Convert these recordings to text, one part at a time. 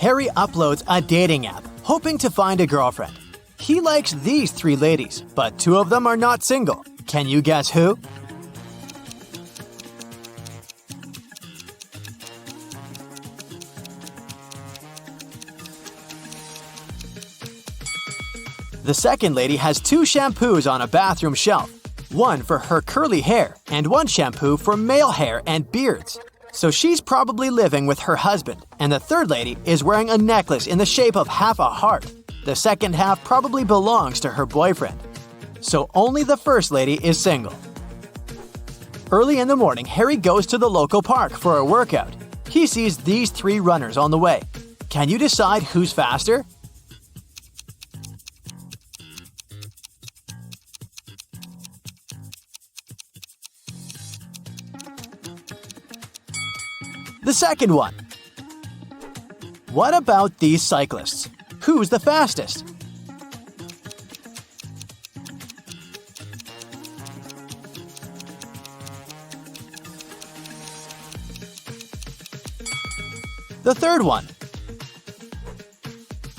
Harry uploads a dating app, hoping to find a girlfriend. He likes these 3 ladies, but 2 of them are not single. Can you guess who? The second lady has 2 shampoos on a bathroom shelf. One for her curly hair and one shampoo for male hair and beards. So she's probably living with her husband, and the third lady is wearing a necklace in the shape of half a heart. The second half probably belongs to her boyfriend. So only the first lady is single. Early in the morning, Harry goes to the local park for a workout. He sees these 3 runners on the way. Can you decide who's faster? The second one. What about these cyclists? Who's the fastest? The third one.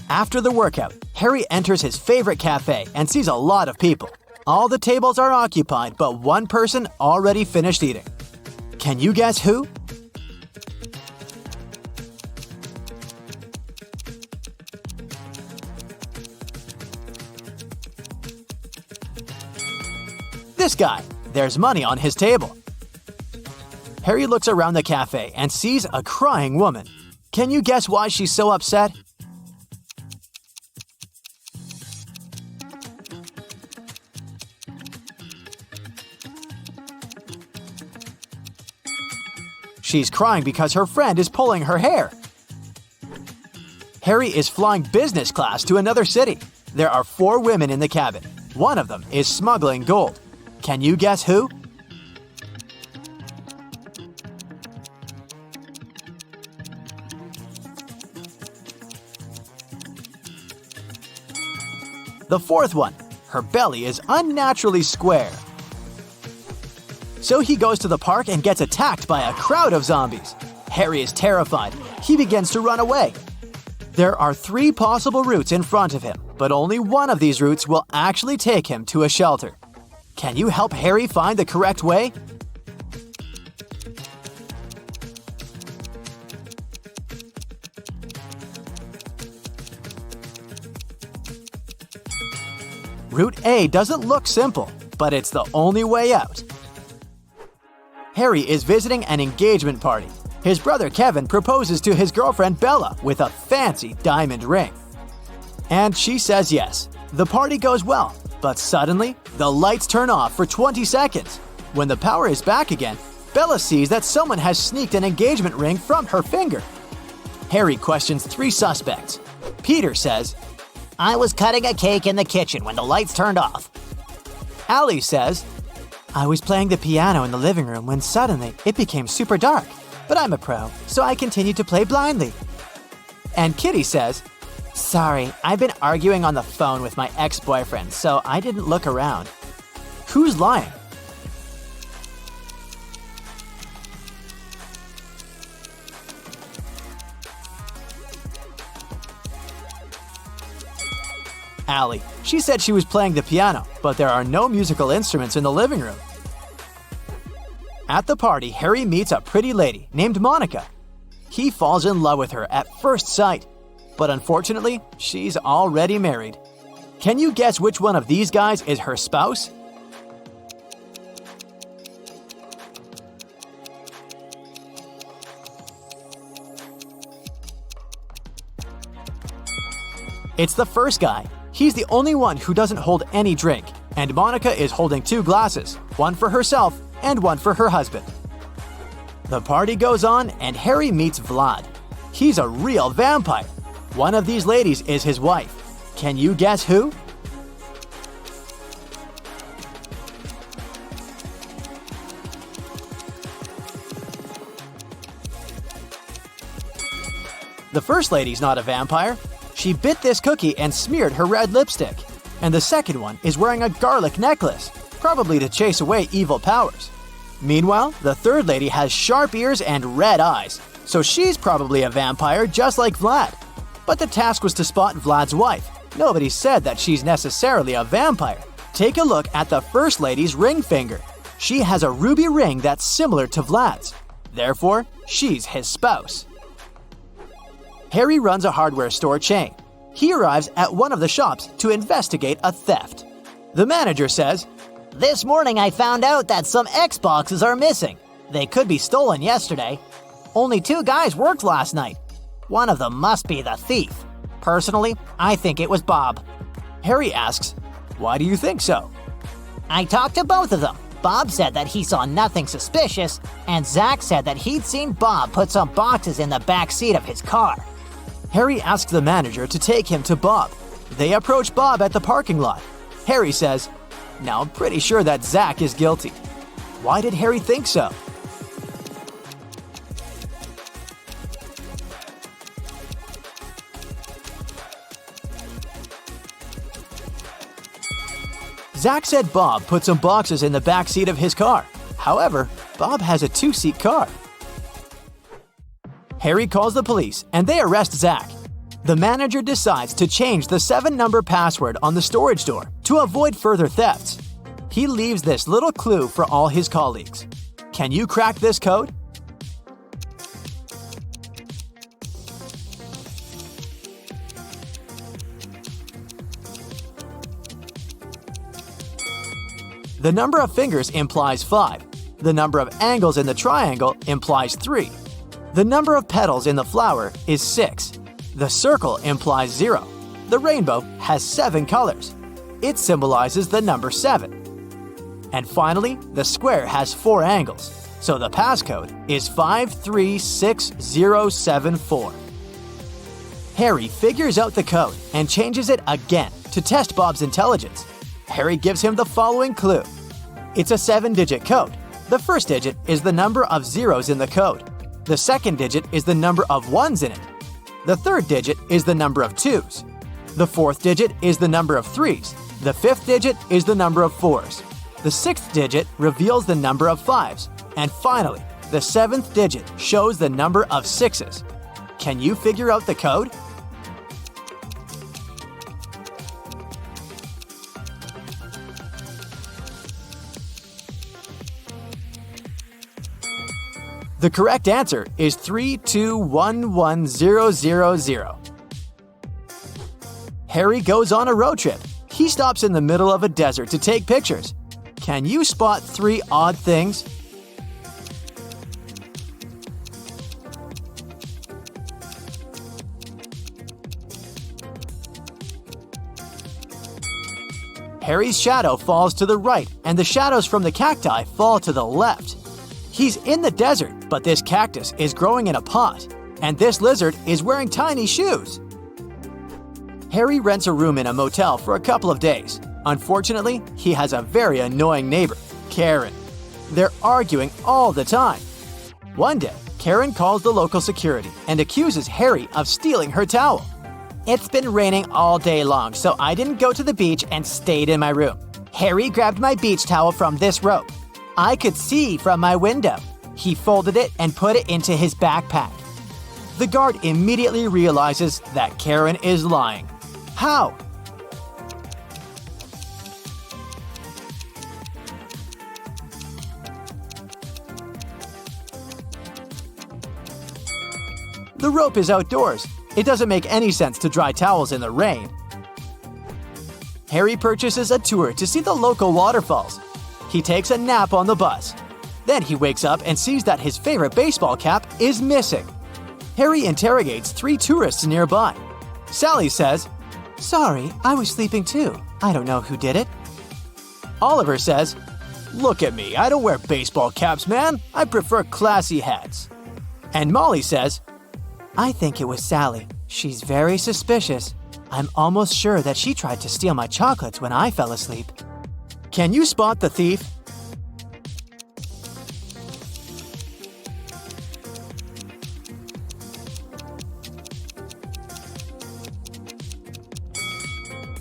After the workout, Harry enters his favorite cafe and sees a lot of people. All the tables are occupied, but one person already finished eating. Can you guess who? This guy. There's money on his table. Harry looks around the cafe and sees a crying woman. Can you guess why she's so upset? She's crying because her friend is pulling her hair. Harry is flying business class to another city. There are 4 women in the cabin. One of them is smuggling gold. Can you guess who? The fourth one. Her belly is unnaturally square. So he goes to the park and gets attacked by a crowd of zombies. Harry is terrified. He begins to run away. There are 3 possible routes in front of him, but only one of these routes will actually take him to a shelter. Can you help Harry find the correct way? Route A doesn't look simple, but it's the only way out. Harry is visiting an engagement party. His brother Kevin proposes to his girlfriend Bella with a fancy diamond ring. And she says yes. The party goes well, but suddenly, the lights turn off for 20 seconds. When the power is back again, Bella sees that someone has sneaked an engagement ring from her finger. Harry questions 3 suspects. Peter says, I was cutting a cake in the kitchen when the lights turned off. Allie says, I was playing the piano in the living room when suddenly it became super dark. But I'm a pro, so I continued to play blindly. And Kitty says, Sorry, I've been arguing on the phone with my ex-boyfriend, so I didn't look around. Who's lying? Allie. She said she was playing the piano, but there are no musical instruments in the living room. At the party, Harry meets a pretty lady named Monica. He falls in love with her at first sight, but unfortunately, she's already married. Can you guess which one of these guys is her spouse? It's the first guy. He's the only one who doesn't hold any drink, and Monica is holding 2 glasses, one for herself and one for her husband. The party goes on, and Harry meets Vlad. He's a real vampire. One of these ladies is his wife. Can you guess who? The first lady's not a vampire. She bit this cookie and smeared her red lipstick. And the second one is wearing a garlic necklace, probably to chase away evil powers. Meanwhile, the third lady has sharp ears and red eyes, so she's probably a vampire just like Vlad. But the task was to spot Vlad's wife. Nobody said that she's necessarily a vampire. Take a look at the first lady's ring finger. She has a ruby ring that's similar to Vlad's. Therefore, she's his spouse. Harry runs a hardware store chain. He arrives at one of the shops to investigate a theft. The manager says, This morning I found out that some Xboxes are missing. They could be stolen yesterday. Only 2 guys worked last night. One of them must be the thief. Personally, I think it was Bob. Harry asks, why do you think so? I talked to both of them. Bob said that he saw nothing suspicious, and Zach said that he'd seen Bob put some boxes in the back seat of his car. Harry asks the manager to take him to Bob. They approach Bob at the parking lot. Harry says, now I'm pretty sure that Zach is guilty. Why did Harry think so? Zach said Bob put some boxes in the back seat of his car. However, Bob has a 2-seat car. Harry calls the police and they arrest Zach. The manager decides to change the 7-number password on the storage door to avoid further thefts. He leaves this little clue for all his colleagues. Can you crack this code? The number of fingers implies 5. The number of angles in the triangle implies 3. The number of petals in the flower is 6. The circle implies 0. The rainbow has 7 colors. It symbolizes the number 7. And finally, the square has 4 angles, so the passcode is 536074. Harry figures out the code and changes it again to test Bob's intelligence. Harry gives him the following clue. It's a 7-digit code. The first digit is the number of zeros in the code. The second digit is the number of ones in it. The third digit is the number of 2s. The fourth digit is the number of 3s. The fifth digit is the number of 4s. The sixth digit reveals the number of 5s. And finally, the 7th digit shows the number of 6s. Can you figure out the code? The correct answer is 3211000. Harry goes on a road trip. He stops in the middle of a desert to take pictures. Can you spot 3 odd things? Harry's shadow falls to the right, and the shadows from the cacti fall to the left. He's in the desert, but this cactus is growing in a pot, and this lizard is wearing tiny shoes. Harry rents a room in a motel for a couple of days. Unfortunately, he has a very annoying neighbor, Karen. They're arguing all the time. One day, Karen calls the local security and accuses Harry of stealing her towel. It's been raining all day long, so I didn't go to the beach and stayed in my room. Harry grabbed my beach towel from this rope. I could see from my window. He folded it and put it into his backpack. The guard immediately realizes that Karen is lying. How? The rope is outdoors. It doesn't make any sense to dry towels in the rain. Harry purchases a tour to see the local waterfalls. He takes a nap on the bus. Then he wakes up and sees that his favorite baseball cap is missing. Harry interrogates 3 tourists nearby. Sally says, "Sorry, I was sleeping too. I don't know who did it." Oliver says, "Look at me, I don't wear baseball caps, man. I prefer classy hats." And Molly says, "I think it was Sally. She's very suspicious. I'm almost sure that she tried to steal my chocolates when I fell asleep." Can you spot the thief?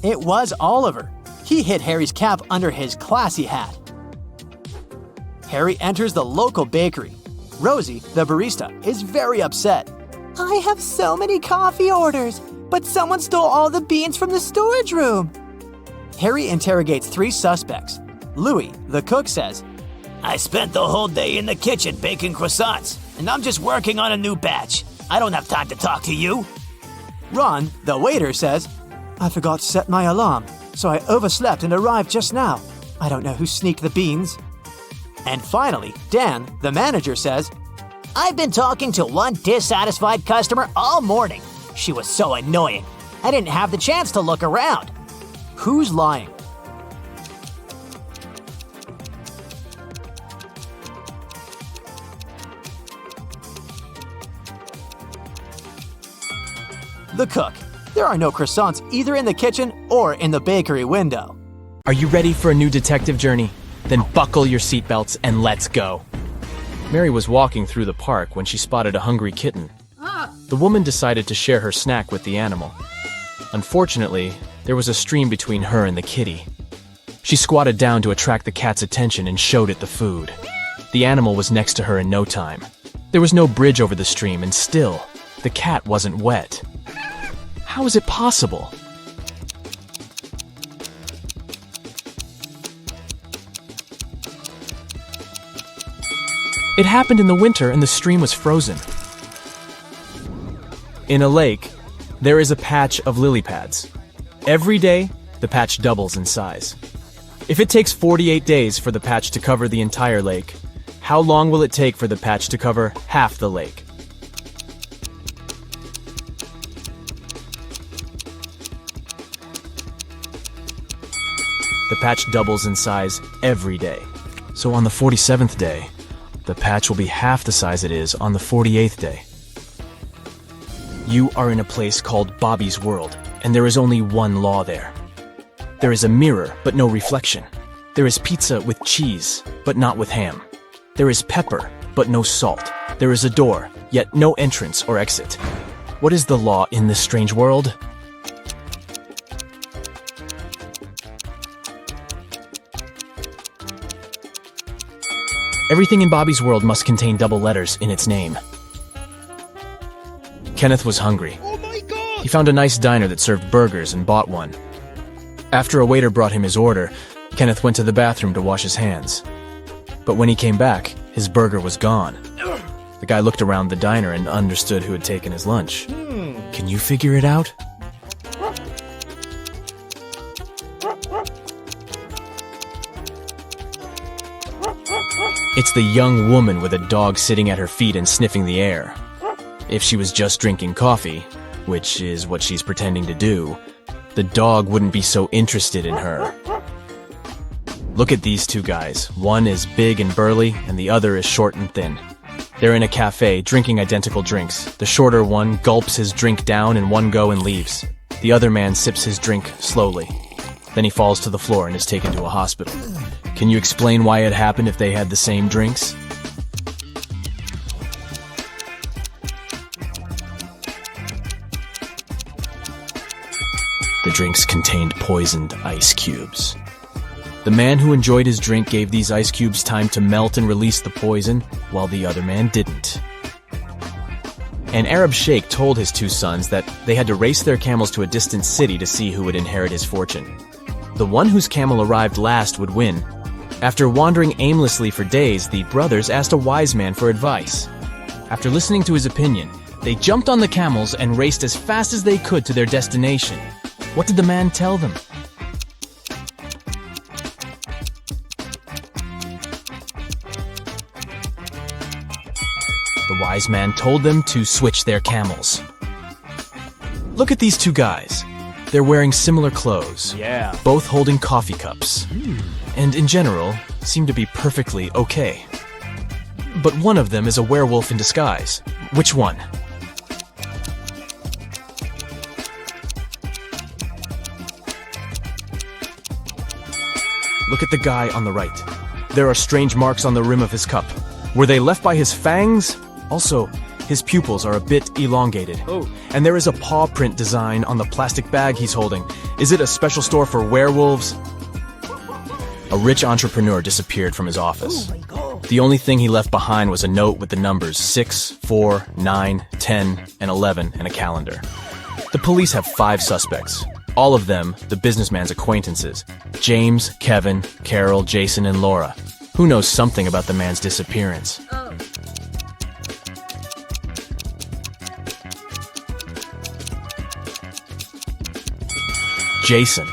It was Oliver. He hid Harry's cap under his classy hat. Harry enters the local bakery. Rosie, the barista, is very upset. I have so many coffee orders, but someone stole all the beans from the storage room. Harry interrogates 3 suspects. Louis, the cook, says, I spent the whole day in the kitchen baking croissants, and I'm just working on a new batch. I don't have time to talk to you. Ron, the waiter, says, I forgot to set my alarm, so I overslept and arrived just now. I don't know who sneaked the beans. And finally, Dan, the manager, says, I've been talking to one dissatisfied customer all morning. She was so annoying. I didn't have the chance to look around. Who's lying? The cook. There are no croissants either in the kitchen or in the bakery window. Are you ready for a new detective journey? Then buckle your seatbelts and let's go. Mary was walking through the park when she spotted a hungry kitten. The woman decided to share her snack with the animal. Unfortunately, there was a stream between her and the kitty. She squatted down to attract the cat's attention and showed it the food. The animal was next to her in no time. There was no bridge over the stream, and still, the cat wasn't wet. How is it possible? It happened in the winter and the stream was frozen. In a lake, there is a patch of lily pads. Every day, the patch doubles in size. If it takes 48 days for the patch to cover the entire lake, how long will it take for the patch to cover half the lake? The patch doubles in size every day. So on the 47th day, the patch will be half the size it is on the 48th day. You are in a place called Bobby's World, and there is only one law there. There is a mirror, but no reflection. There is pizza with cheese, but not with ham. There is pepper, but no salt. There is a door, yet no entrance or exit. What is the law in this strange world? Everything in Bobby's World must contain double letters in its name. Kenneth was hungry. Oh my God! He found a nice diner that served burgers and bought one. After a waiter brought him his order, Kenneth went to the bathroom to wash his hands. But when he came back, his burger was gone. The guy looked around the diner and understood who had taken his lunch. Can you figure it out? It's the young woman with a dog sitting at her feet and sniffing the air. If she was just drinking coffee, which is what she's pretending to do, the dog wouldn't be so interested in her. Look at these 2 guys. One is big and burly, and the other is short and thin. They're in a cafe, drinking identical drinks. The shorter one gulps his drink down in one go and leaves. The other man sips his drink slowly. Then he falls to the floor and is taken to a hospital. Can you explain why it happened if they had the same drinks? The drinks contained poisoned ice cubes. The man who enjoyed his drink gave these ice cubes time to melt and release the poison, while the other man didn't. An Arab sheikh told his 2 sons that they had to race their camels to a distant city to see who would inherit his fortune. The one whose camel arrived last would win. After wandering aimlessly for days, the brothers asked a wise man for advice. After listening to his opinion, they jumped on the camels and raced as fast as they could to their destination. What did the man tell them? The wise man told them to switch their camels. Look at these 2 guys. They're wearing similar clothes, both holding coffee cups, and in general, seem to be perfectly okay. But one of them is a werewolf in disguise. Which one? Look at the guy on the right. There are strange marks on the rim of his cup. Were they left by his fangs? Also, his pupils are a bit elongated. And there is a paw print design on the plastic bag he's holding. Is it a special store for werewolves? A rich entrepreneur disappeared from his office. The only thing he left behind was a note with the numbers 6, 4, 9, 10, and 11 and a calendar. The police have 5 suspects, all of them the businessman's acquaintances: James, Kevin, Carol, Jason, and Laura, who knows something about the man's disappearance. Jason.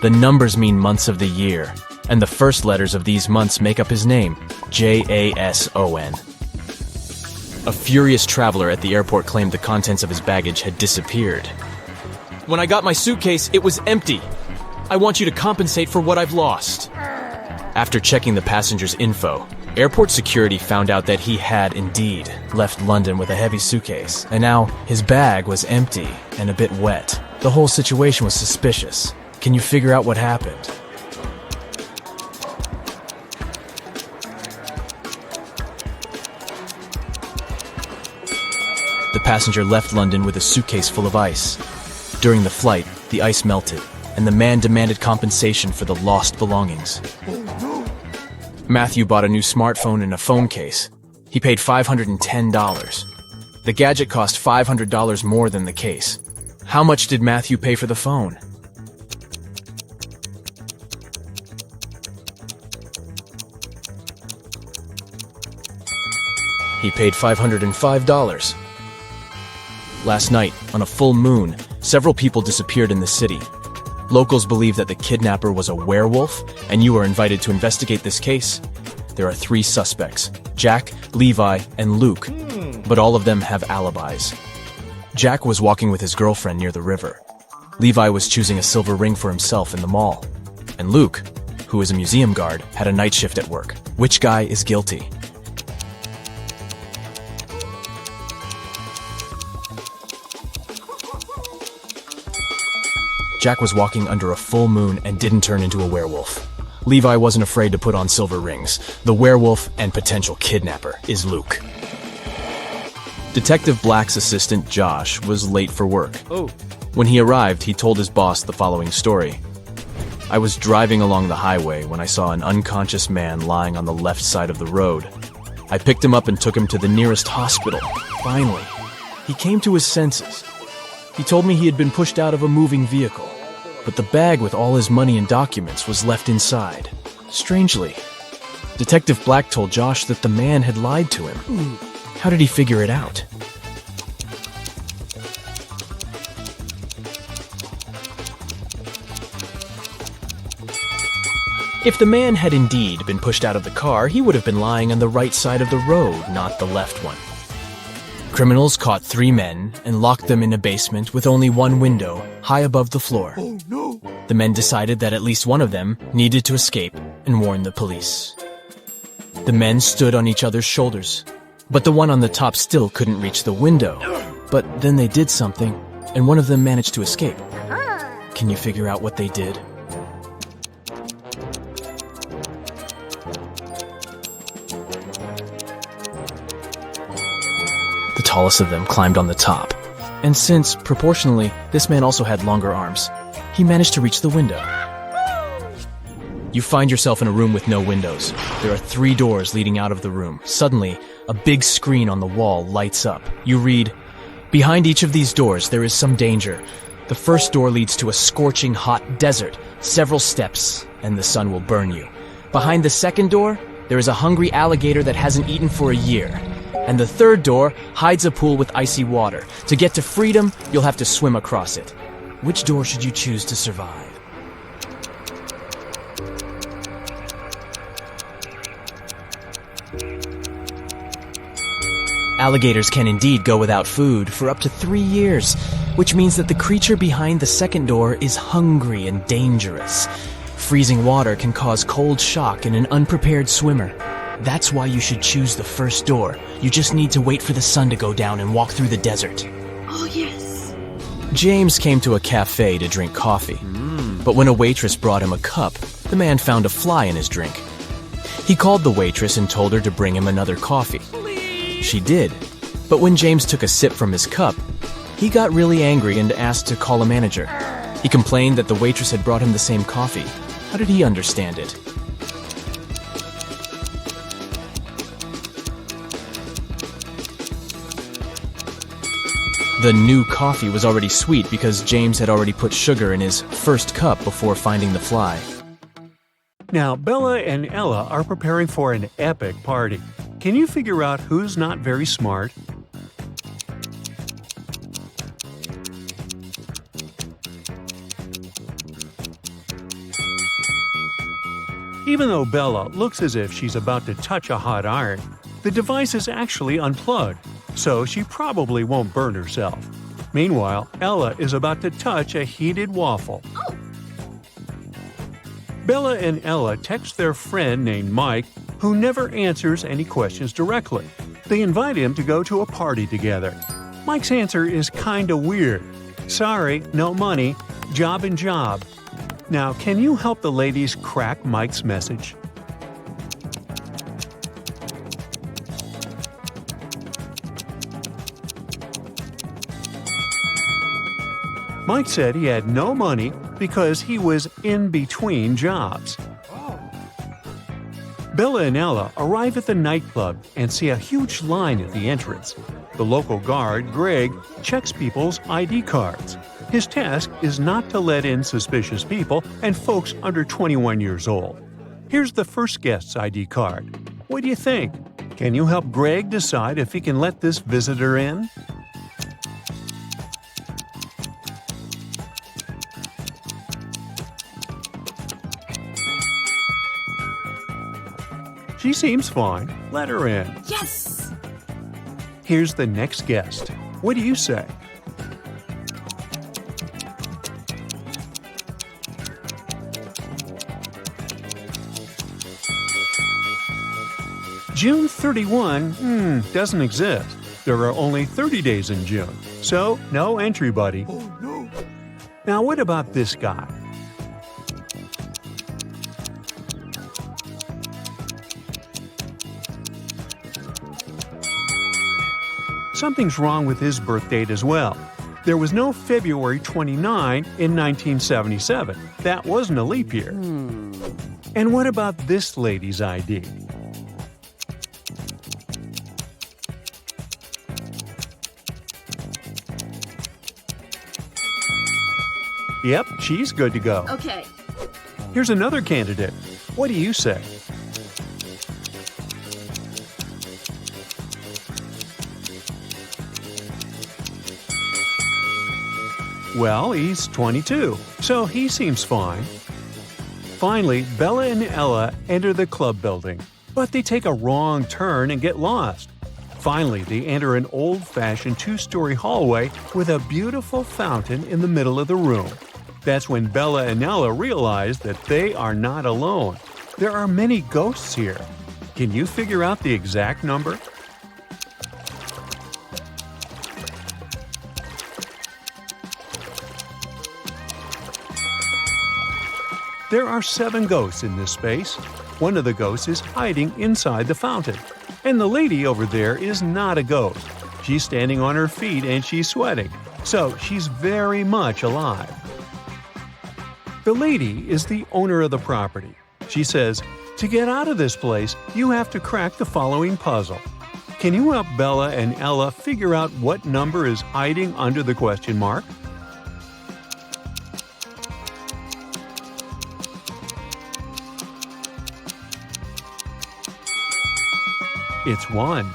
The numbers mean months of the year, and the first letters of these months make up his name, Jason. A furious traveler at the airport claimed the contents of his baggage had disappeared. When I got my suitcase, it was empty. I want you to compensate for what I've lost. After checking the passenger's info, airport security found out that he had indeed left London with a heavy suitcase, and now his bag was empty and a bit wet. The whole situation was suspicious. Can you figure out what happened? The passenger left London with a suitcase full of ice. During the flight, the ice melted, and the man demanded compensation for the lost belongings. Matthew bought a new smartphone and a phone case. He paid $510. The gadget cost $500 more than the case. How much did Matthew pay for the phone? He paid $505. Last night, on a full moon, several people disappeared in the city. Locals believe that the kidnapper was a werewolf, and you are invited to investigate this case. There are 3 suspects: Jack, Levi, and Luke, but all of them have alibis. Jack was walking with his girlfriend near the river. Levi was choosing a silver ring for himself in the mall. And Luke, who is a museum guard, had a night shift at work. Which guy is guilty? Jack was walking under a full moon and didn't turn into a werewolf. Levi wasn't afraid to put on silver rings. The werewolf and potential kidnapper is Luke. Detective Black's assistant, Josh, was late for work. When he arrived, he told his boss the following story. I was driving along the highway when I saw an unconscious man lying on the left side of the road. I picked him up and took him to the nearest hospital. Finally, he came to his senses. He told me he had been pushed out of a moving vehicle, but the bag with all his money and documents was left inside. Strangely, Detective Black told Josh that the man had lied to him. How did he figure it out? If the man had indeed been pushed out of the car, he would have been lying on the right side of the road, not the left one. Criminals caught 3 men and locked them in a basement with only one window, high above the floor. Oh, no. The men decided that at least one of them needed to escape and warn the police. The men stood on each other's shoulders, but the one on the top still couldn't reach the window. But then they did something, and one of them managed to escape. Can you figure out what they did? The tallest of them climbed on the top, and since, proportionally, this man also had longer arms, he managed to reach the window. You find yourself in a room with no windows. There are 3 doors leading out of the room. Suddenly, a big screen on the wall lights up. You read, "Behind each of these doors there is some danger. The first door leads to a scorching hot desert, several steps, and the sun will burn you. Behind the second door, there is a hungry alligator that hasn't eaten for a year. And the third door hides a pool with icy water. To get to freedom, you'll have to swim across it. Which door should you choose to survive?" Alligators can indeed go without food for up to 3 years, which means that the creature behind the second door is hungry and dangerous. Freezing water can cause cold shock in an unprepared swimmer. That's why you should choose the first door. You just need to wait for the sun to go down and walk through the desert. Oh, yes. James came to a cafe to drink coffee. But when a waitress brought him a cup, the man found a fly in his drink. He called the waitress and told her to bring him another coffee. She did. But when James took a sip from his cup, he got really angry and asked to call a manager. He complained that the waitress had brought him the same coffee. How did he understand it? The new coffee was already sweet because James had already put sugar in his first cup before finding the fly. Now, Bella and Ella are preparing for an epic party. Can you figure out who's not very smart? Even though Bella looks as if she's about to touch a hot iron, the device is actually unplugged, so she probably won't burn herself. Meanwhile, Ella is about to touch a heated waffle. Bella and Ella text their friend named Mike, who never answers any questions directly. They invite him to go to a party together. Mike's answer is kinda weird. Sorry, no money, job and job. Now, can you help the ladies crack Mike's message? Mike said he had no money because he was in between jobs. Bella and Ella arrive at the nightclub and see a huge line at the entrance. The local guard, Greg, checks people's ID cards. His task is not to let in suspicious people and folks under 21 years old. Here's the first guest's ID card. What do you think? Can you help Greg decide if he can let this visitor in? She seems fine. Let her in. Yes! Here's the next guest. What do you say? June 31, doesn't exist. There are only 30 days in June, so no entry, buddy. Oh no! Now what about this guy? Something's wrong with his birth date as well. There was no February 29 in 1977. That wasn't a leap year. And what about this lady's ID? Yep, she's good to go. Okay. Here's another candidate. What do you say? Well, he's 22, so he seems fine. Finally, Bella and Ella enter the club building, but they take a wrong turn and get lost. Finally, they enter an old-fashioned two-story hallway with a beautiful fountain in the middle of the room. That's when Bella and Ella realize that they are not alone. There are many ghosts here. Can you figure out the exact number? There are 7 ghosts in this space. One of the ghosts is hiding inside the fountain. And the lady over there is not a ghost. She's standing on her feet and she's sweating. So she's very much alive. The lady is the owner of the property. She says, "To get out of this place, you have to crack the following puzzle. Can you help Bella and Ella figure out what number is hiding under the question mark?" It's 1.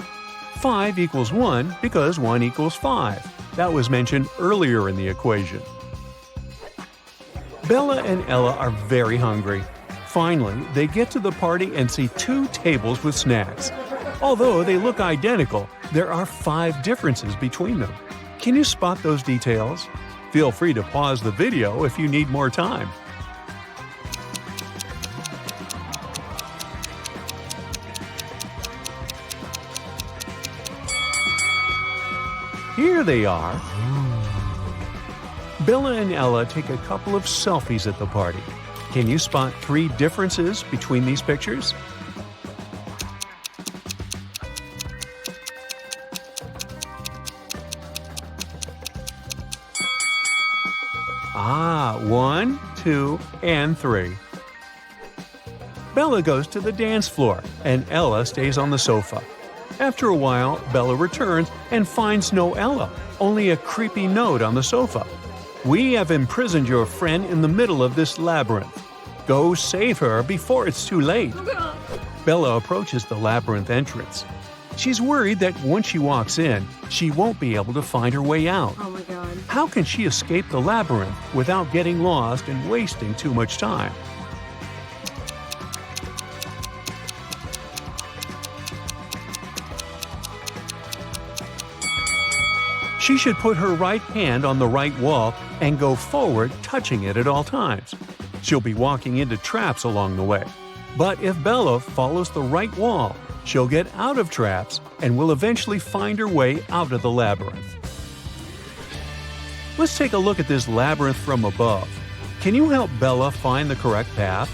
5 equals 1 because 1 equals 5. That was mentioned earlier in the equation. Bella and Ella are very hungry. Finally, they get to the party and see 2 tables with snacks. Although they look identical, there are 5 differences between them. Can you spot those details? Feel free to pause the video if you need more time. Here they are. Bella and Ella take a couple of selfies at the party. Can you spot 3 differences between these pictures? Ah, 1, 2, and 3. Bella goes to the dance floor, and Ella stays on the sofa. After a while, Bella returns and finds no Ella. only a creepy note on the sofa. "We have imprisoned your friend in the middle of this labyrinth. Go save her before it's too late." Bella approaches the labyrinth entrance. She's worried that once she walks in, she won't be able to find her way out. Oh my god. How can she escape the labyrinth without getting lost and wasting too much time? She should put her right hand on the right wall and go forward, touching it at all times. She'll be walking into traps along the way. But if Bella follows the right wall, she'll get out of traps and will eventually find her way out of the labyrinth. Let's take a look at this labyrinth from above. Can you help Bella find the correct path?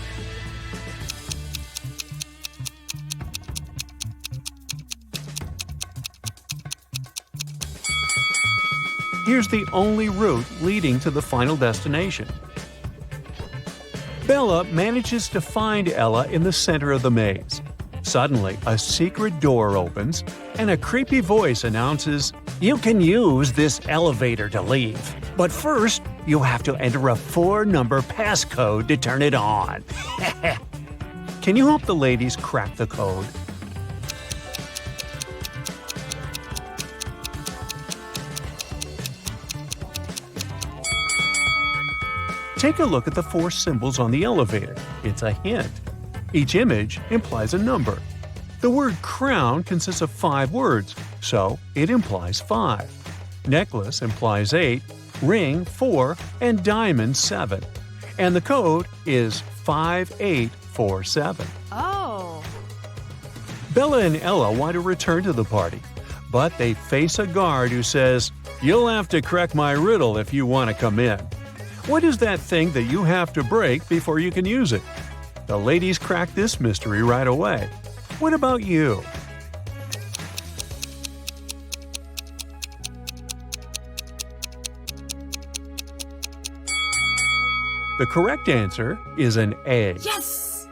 Here's the only route leading to the final destination. Bella manages to find Ella in the center of the maze. Suddenly, a secret door opens, and a creepy voice announces, "You can use this elevator to leave, but first, you have to enter a 4-number passcode to turn it on." Can you help the ladies crack the code? Take a look at the 4 symbols on the elevator. It's a hint. Each image implies a number. The word crown consists of 5 words, so it implies 5. Necklace implies 8, ring 4, and diamond 7. And the code is 5847. Oh. Bella and Ella want to return to the party, but they face a guard who says, "You'll have to crack my riddle if you want to come in." What is that thing that you have to break before you can use it? The ladies crack this mystery right away. What about you? The correct answer is an A. Yes!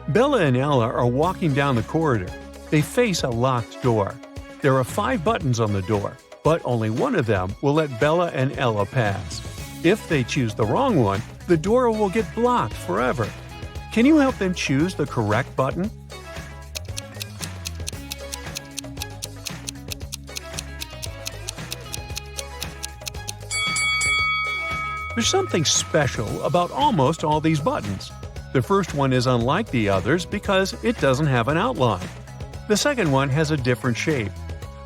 Bella and Ella are walking down the corridor. They face a locked door. There are 5 buttons on the door, but only one of them will let Bella and Ella pass. If they choose the wrong one, the door will get blocked forever. Can you help them choose the correct button? There's something special about almost all these buttons. The first one is unlike the others because it doesn't have an outline. The second one has a different shape.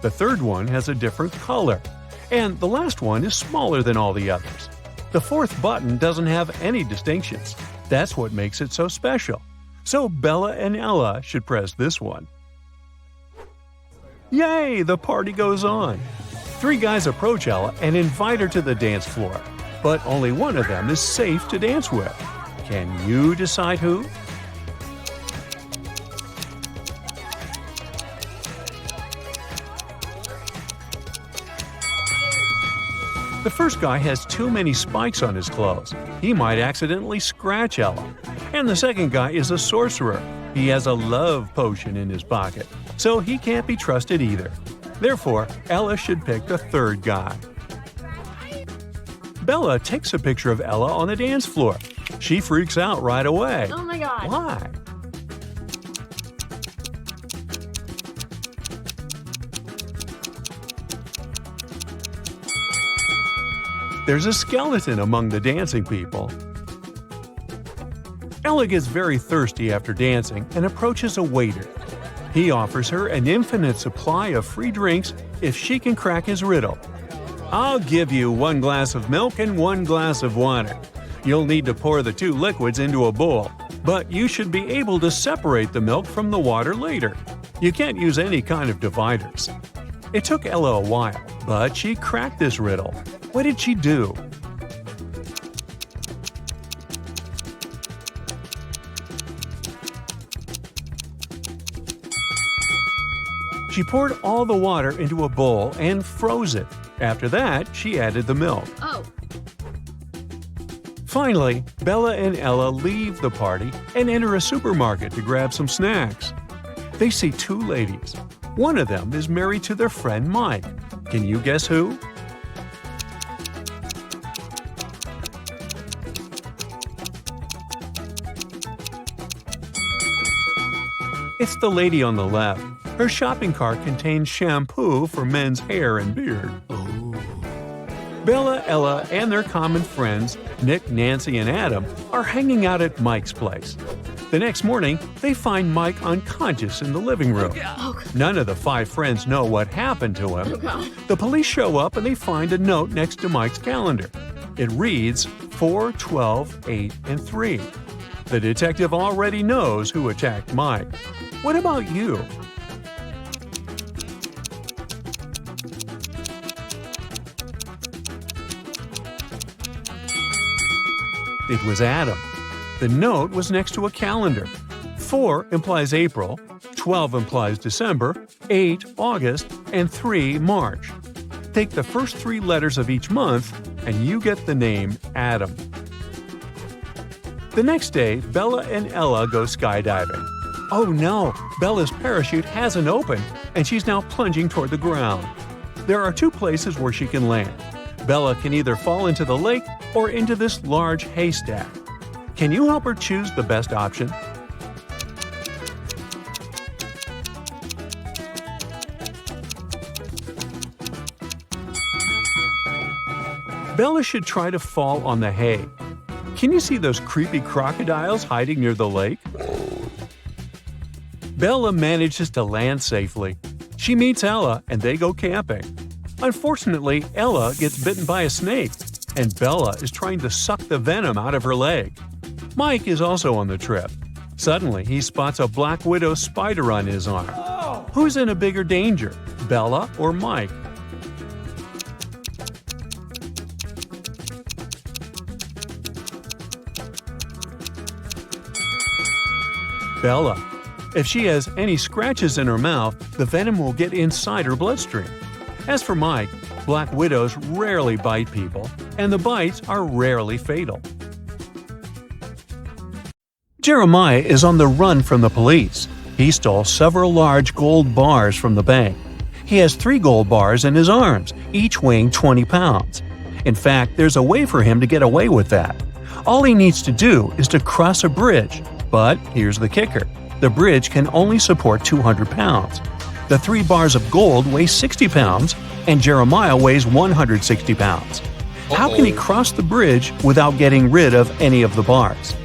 The third one has a different color. And the last one is smaller than all the others. The fourth button doesn't have any distinctions. That's what makes it so special. So Bella and Ella should press this one. Yay! The party goes on. 3 guys approach Ella and invite her to the dance floor. But only one of them is safe to dance with. Can you decide who? The first guy has too many spikes on his clothes. He might accidentally scratch Ella. And the second guy is a sorcerer. He has a love potion in his pocket, so he can't be trusted either. Therefore, Ella should pick the third guy. Bella takes a picture of Ella on the dance floor. She freaks out right away. Oh my god. Why? There's a skeleton among the dancing people. Ella gets very thirsty after dancing and approaches a waiter. He offers her an infinite supply of free drinks if she can crack his riddle. "I'll give you 1 glass of milk and 1 glass of water. You'll need to pour the 2 liquids into a bowl, but you should be able to separate the milk from the water later. You can't use any kind of dividers." It took Ella a while, but she cracked this riddle. What did she do? She poured all the water into a bowl and froze it. After that, she added the milk. Oh. Finally, Bella and Ella leave the party and enter a supermarket to grab some snacks. They see 2 ladies. One of them is married to their friend Mike. Can you guess who? It's the lady on the left. Her shopping cart contains shampoo for men's hair and beard. Bella, Ella, and their common friends, Nick, Nancy, and Adam, are hanging out at Mike's place. The next morning, they find Mike unconscious in the living room. None of the 5 friends know what happened to him. The police show up and they find a note next to Mike's calendar. It reads 4, 12, 8, and 3. The detective already knows who attacked Mike. What about you? It was Adam. The note was next to a calendar. 4 implies April, 12 implies December, 8 August, and 3 March. Take the first 3 letters of each month, and you get the name Adam. The next day, Bella and Ella go skydiving. Oh no, Bella's parachute hasn't opened, and she's now plunging toward the ground. There are 2 places where she can land. Bella can either fall into the lake or into this large haystack. Can you help her choose the best option? Bella should try to fall on the hay. Can you see those creepy crocodiles hiding near the lake? Bella manages to land safely. She meets Ella and they go camping. Unfortunately, Ella gets bitten by a snake, and Bella is trying to suck the venom out of her leg. Mike is also on the trip. Suddenly, he spots a black widow spider on his arm. Who's in a bigger danger, Bella or Mike? Bella. If she has any scratches in her mouth, the venom will get inside her bloodstream. As for Mike, black widows rarely bite people, and the bites are rarely fatal. Jeremiah is on the run from the police. He stole several large gold bars from the bank. He has 3 gold bars in his arms, each weighing 20 pounds. In fact, there's a way for him to get away with that. All he needs to do is to cross a bridge. But here's the kicker. The bridge can only support 200 pounds. The 3 bars of gold weigh 60 pounds, and Jeremiah weighs 160 pounds. How can he cross the bridge without getting rid of any of the bars?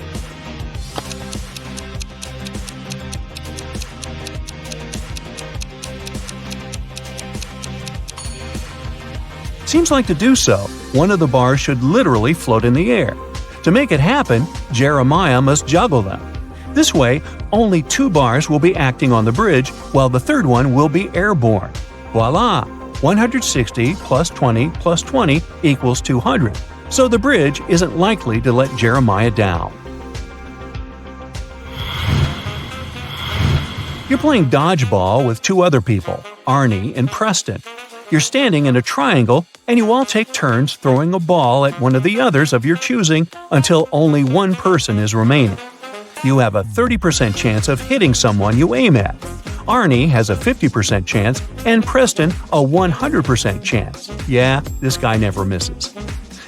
Seems like to do so, one of the bars should literally float in the air. To make it happen, Jeremiah must juggle them. This way, only 2 bars will be acting on the bridge, while the third one will be airborne. Voila! 160 plus 20 plus 20 equals 200. So the bridge isn't likely to let Jeremiah down. You're playing dodgeball with 2 other people, Arnie and Preston. You're standing in a triangle, and you all take turns throwing a ball at one of the others of your choosing until only one person is remaining. You have a 30% chance of hitting someone you aim at. Arnie has a 50% chance, and Preston a 100% chance. Yeah, this guy never misses.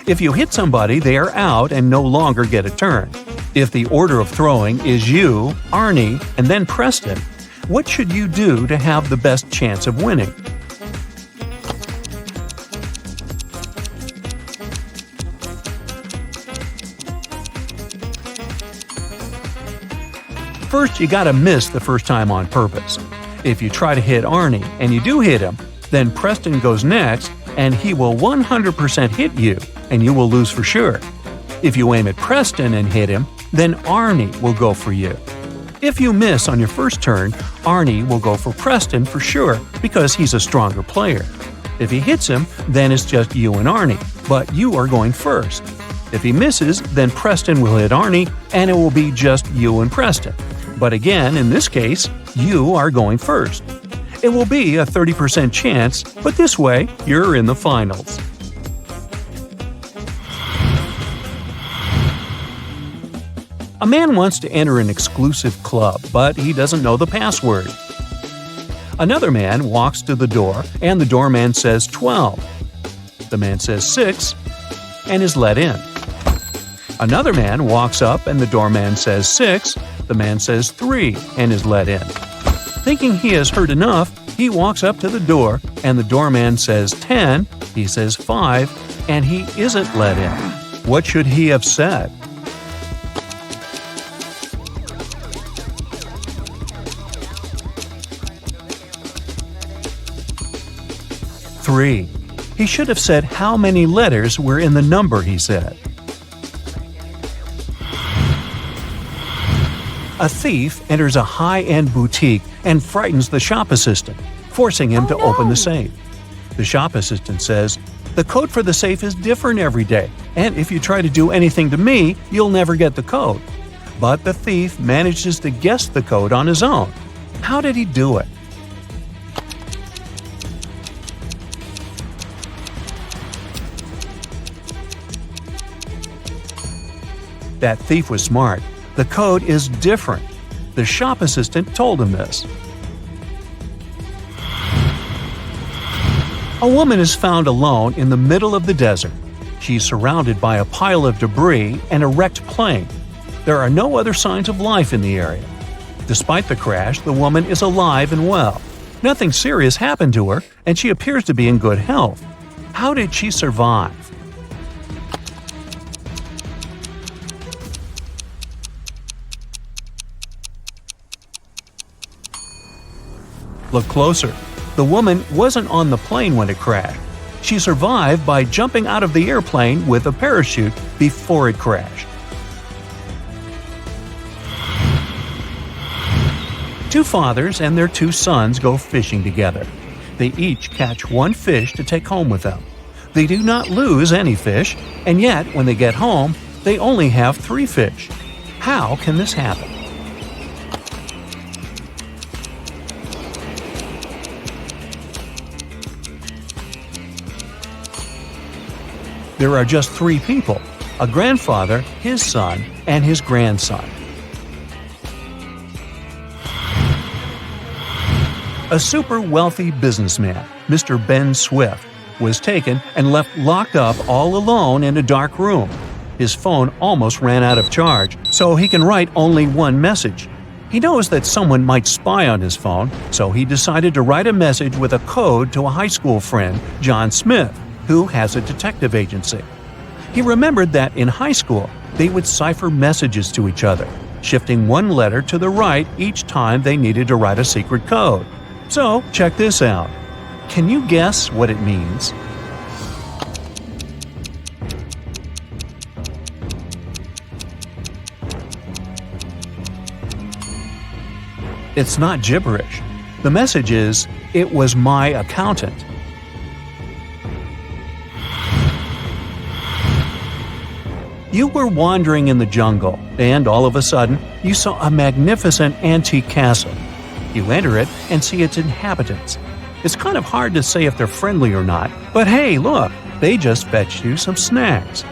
If you hit somebody, they are out and no longer get a turn. If the order of throwing is you, Arnie, and then Preston, what should you do to have the best chance of winning? First, you gotta miss the first time on purpose. If you try to hit Arnie and you do hit him, then Preston goes next and he will 100% hit you and you will lose for sure. If you aim at Preston and hit him, then Arnie will go for you. If you miss on your first turn, Arnie will go for Preston for sure because he's a stronger player. If he hits him, then it's just you and Arnie, but you are going first. If he misses, then Preston will hit Arnie and it will be just you and Preston. But again, in this case, you are going first. It will be a 30% chance, but this way, you're in the finals. A man wants to enter an exclusive club, but he doesn't know the password. Another man walks to the door and the doorman says 12. The man says 6 and is let in. Another man walks up and the doorman says 6, the man says 3 and is let in. Thinking he has heard enough, he walks up to the door and the doorman says 10, he says 5, and he isn't let in. What should he have said? Three. He should have said how many letters were in the number he said. A thief enters a high-end boutique and frightens the shop assistant, forcing him to open the safe. The shop assistant says, "The code for the safe is different every day, and if you try to do anything to me, you'll never get the code." But the thief manages to guess the code on his own. How did he do it? That thief was smart. The code is different. The shop assistant told him this. A woman is found alone in the middle of the desert. She's surrounded by a pile of debris and a wrecked plane. There are no other signs of life in the area. Despite the crash, the woman is alive and well. Nothing serious happened to her, and she appears to be in good health. How did she survive? Look closer. The woman wasn't on the plane when it crashed. She survived by jumping out of the airplane with a parachute before it crashed. Two fathers and their two sons go fishing together. They each catch one fish to take home with them. They do not lose any fish, and yet when they get home, they only have 3 fish. How can this happen? There are just 3 people: a grandfather, his son, and his grandson. A super wealthy businessman, Mr. Ben Swift, was taken and left locked up all alone in a dark room. His phone almost ran out of charge, so he can write only one message. He knows that someone might spy on his phone, so he decided to write a message with a code to a high school friend, John Smith, who has a detective agency. He remembered that in high school, they would cipher messages to each other, shifting one letter to the right each time they needed to write a secret code. So, check this out. Can you guess what it means? It's not gibberish. The message is, "It was my accountant." You were wandering in the jungle, and all of a sudden, you saw a magnificent antique castle. You enter it and see its inhabitants. It's kind of hard to say if they're friendly or not, but hey, look, they just fetched you some snacks.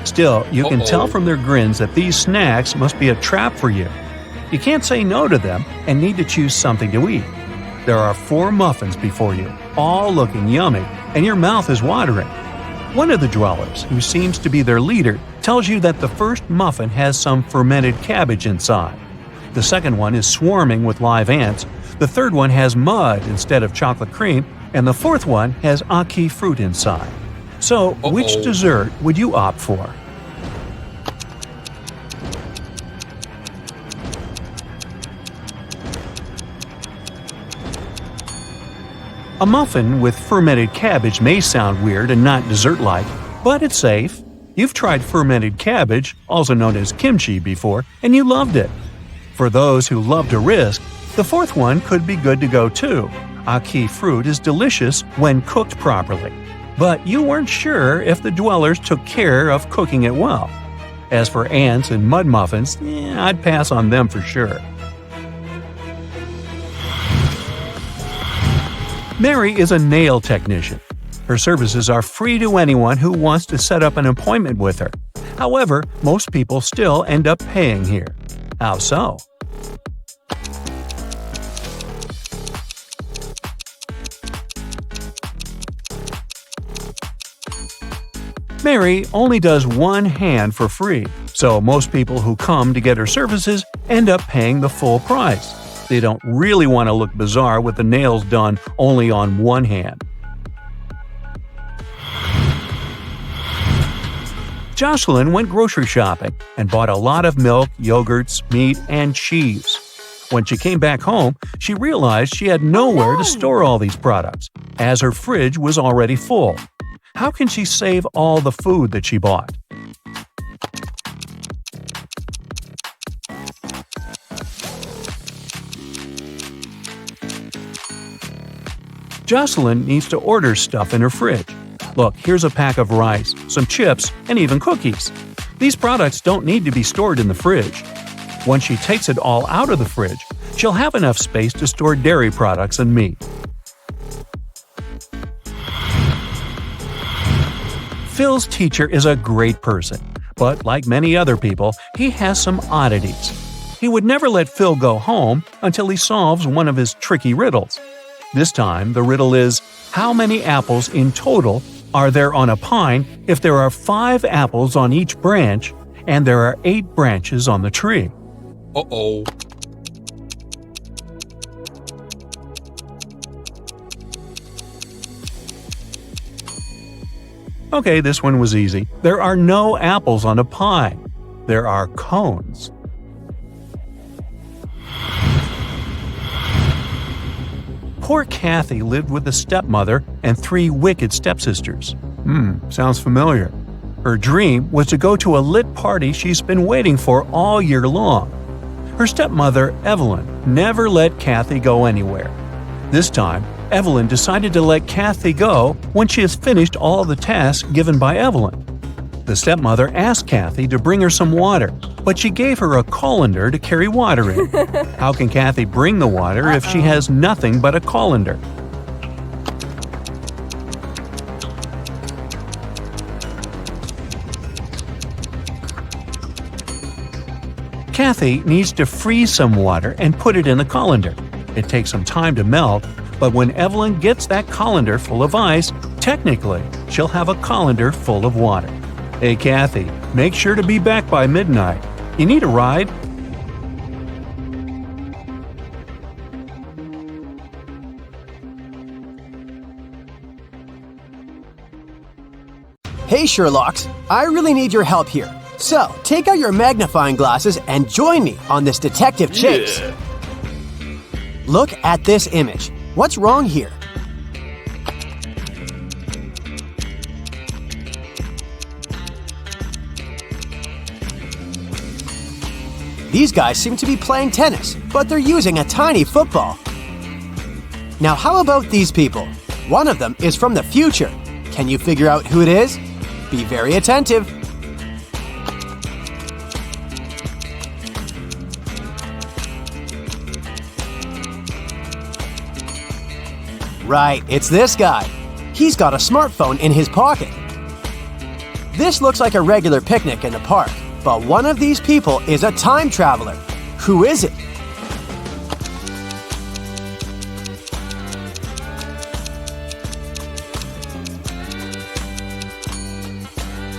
Still, you can tell from their grins that these snacks must be a trap for you. You can't say no to them and need to choose something to eat. There are 4 muffins before you, all looking yummy, and your mouth is watering. One of the dwellers, who seems to be their leader, tells you that the first muffin has some fermented cabbage inside. The second one is swarming with live ants, the third one has mud instead of chocolate cream, and the fourth one has ackee fruit inside. So, which dessert would you opt for? A muffin with fermented cabbage may sound weird and not dessert-like, but it's safe. You've tried fermented cabbage, also known as kimchi, before, and you loved it. For those who love to risk, the fourth one could be good to go too. Ackee fruit is delicious when cooked properly, but you weren't sure if the dwellers took care of cooking it well. As for ants and mud muffins, I'd pass on them for sure. Mary is a nail technician. Her services are free to anyone who wants to set up an appointment with her. However, most people still end up paying here. How so? Mary only does one hand for free, so most people who come to get her services end up paying the full price. They don't really want to look bizarre with the nails done only on one hand. Jocelyn went grocery shopping and bought a lot of milk, yogurts, meat, and cheese. When she came back home, she realized she had nowhere to store all these products, as her fridge was already full. How can she save all the food that she bought? Jocelyn needs to order stuff in her fridge. Look, here's a pack of rice, some chips, and even cookies. These products don't need to be stored in the fridge. Once she takes it all out of the fridge, she'll have enough space to store dairy products and meat. Phil's teacher is a great person, but like many other people, he has some oddities. He would never let Phil go home until he solves one of his tricky riddles. This time, the riddle is, how many apples in total are there on a pine if there are 5 apples on each branch and there are 8 branches on the tree? Uh-oh. Okay, this one was easy. There are no apples on a pine. There are cones. Poor Kathy lived with a stepmother and 3 wicked stepsisters. Sounds familiar. Her dream was to go to a lit party she's been waiting for all year long. Her stepmother, Evelyn, never let Kathy go anywhere. This time, Evelyn decided to let Kathy go when she has finished all the tasks given by Evelyn. The stepmother asked Kathy to bring her some water, but she gave her a colander to carry water in. How can Kathy bring the water if she has nothing but a colander? Kathy needs to freeze some water and put it in the colander. It takes some time to melt, but when Evelyn gets that colander full of ice, technically, she'll have a colander full of water. Hey Kathy, make sure to be back by midnight. You need a ride? Hey Sherlocks, I really need your help here. So, take out your magnifying glasses and join me on this detective chase. Yeah. Look at this image. What's wrong here? These guys seem to be playing tennis, but they're using a tiny football. Now how about these people? One of them is from the future. Can you figure out who it is? Be very attentive. Right, it's this guy. He's got a smartphone in his pocket. This looks like a regular picnic in the park, but one of these people is a time traveler. Who is it?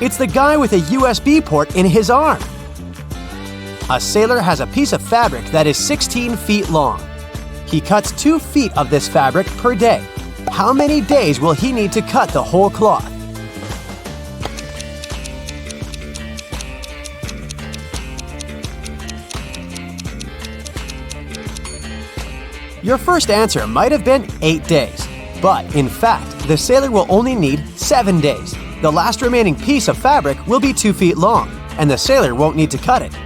It's the guy with a USB port in his arm. A sailor has a piece of fabric that is 16 feet long. He cuts 2 feet of this fabric per day. How many days will he need to cut the whole cloth? Your first answer might have been 8 days, but in fact, the sailor will only need 7 days. The last remaining piece of fabric will be 2 feet long, and the sailor won't need to cut it.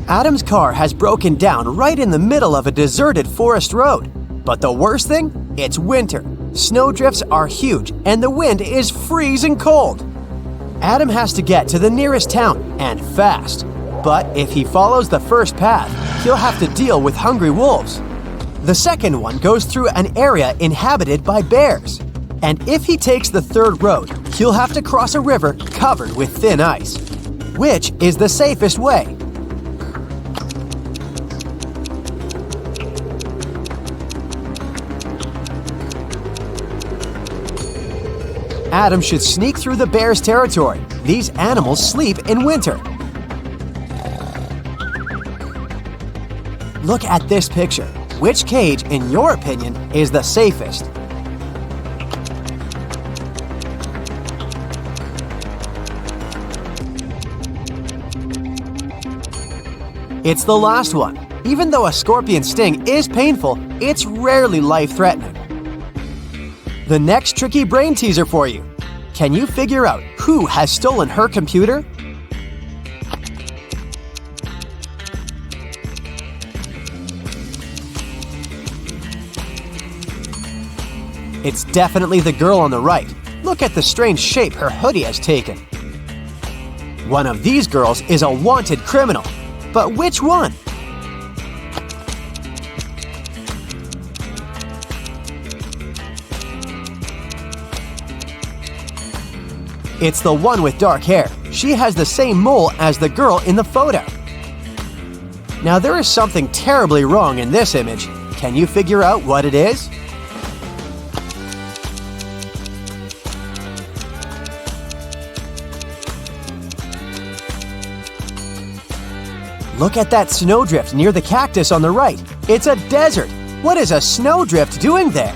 Adam's car has broken down right in the middle of a deserted forest road. But the worst thing? It's winter. Snowdrifts are huge, and the wind is freezing cold. Adam has to get to the nearest town, and fast. But if he follows the first path, he'll have to deal with hungry wolves. The second one goes through an area inhabited by bears. And if he takes the third road, he'll have to cross a river covered with thin ice. Which is the safest way? Adam should sneak through the bear's territory. These animals sleep in winter. Look at this picture. Which cage, in your opinion, is the safest? It's the last one. Even though a scorpion sting is painful, it's rarely life-threatening. The next tricky brain teaser for you. Can you figure out who has stolen her computer? It's definitely the girl on the right. Look at the strange shape her hoodie has taken. One of these girls is a wanted criminal. But which one? It's the one with dark hair. She has the same mole as the girl in the photo. Now there is something terribly wrong in this image. Can you figure out what it is? Look at that snowdrift near the cactus on the right. It's a desert. What is a snowdrift doing there?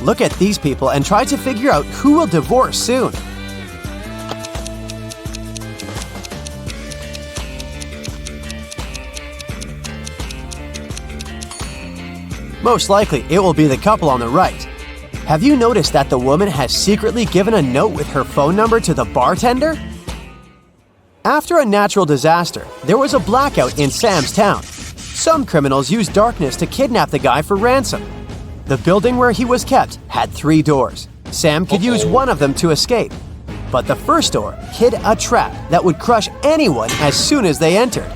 Look at these people and try to figure out who will divorce soon. Most likely, it will be the couple on the right. Have you noticed that the woman has secretly given a note with her phone number to the bartender? After a natural disaster, there was a blackout in Sam's town. Some criminals used darkness to kidnap the guy for ransom. The building where he was kept had 3 doors. Sam could use one of them to escape. But the first door hid a trap that would crush anyone as soon as they entered.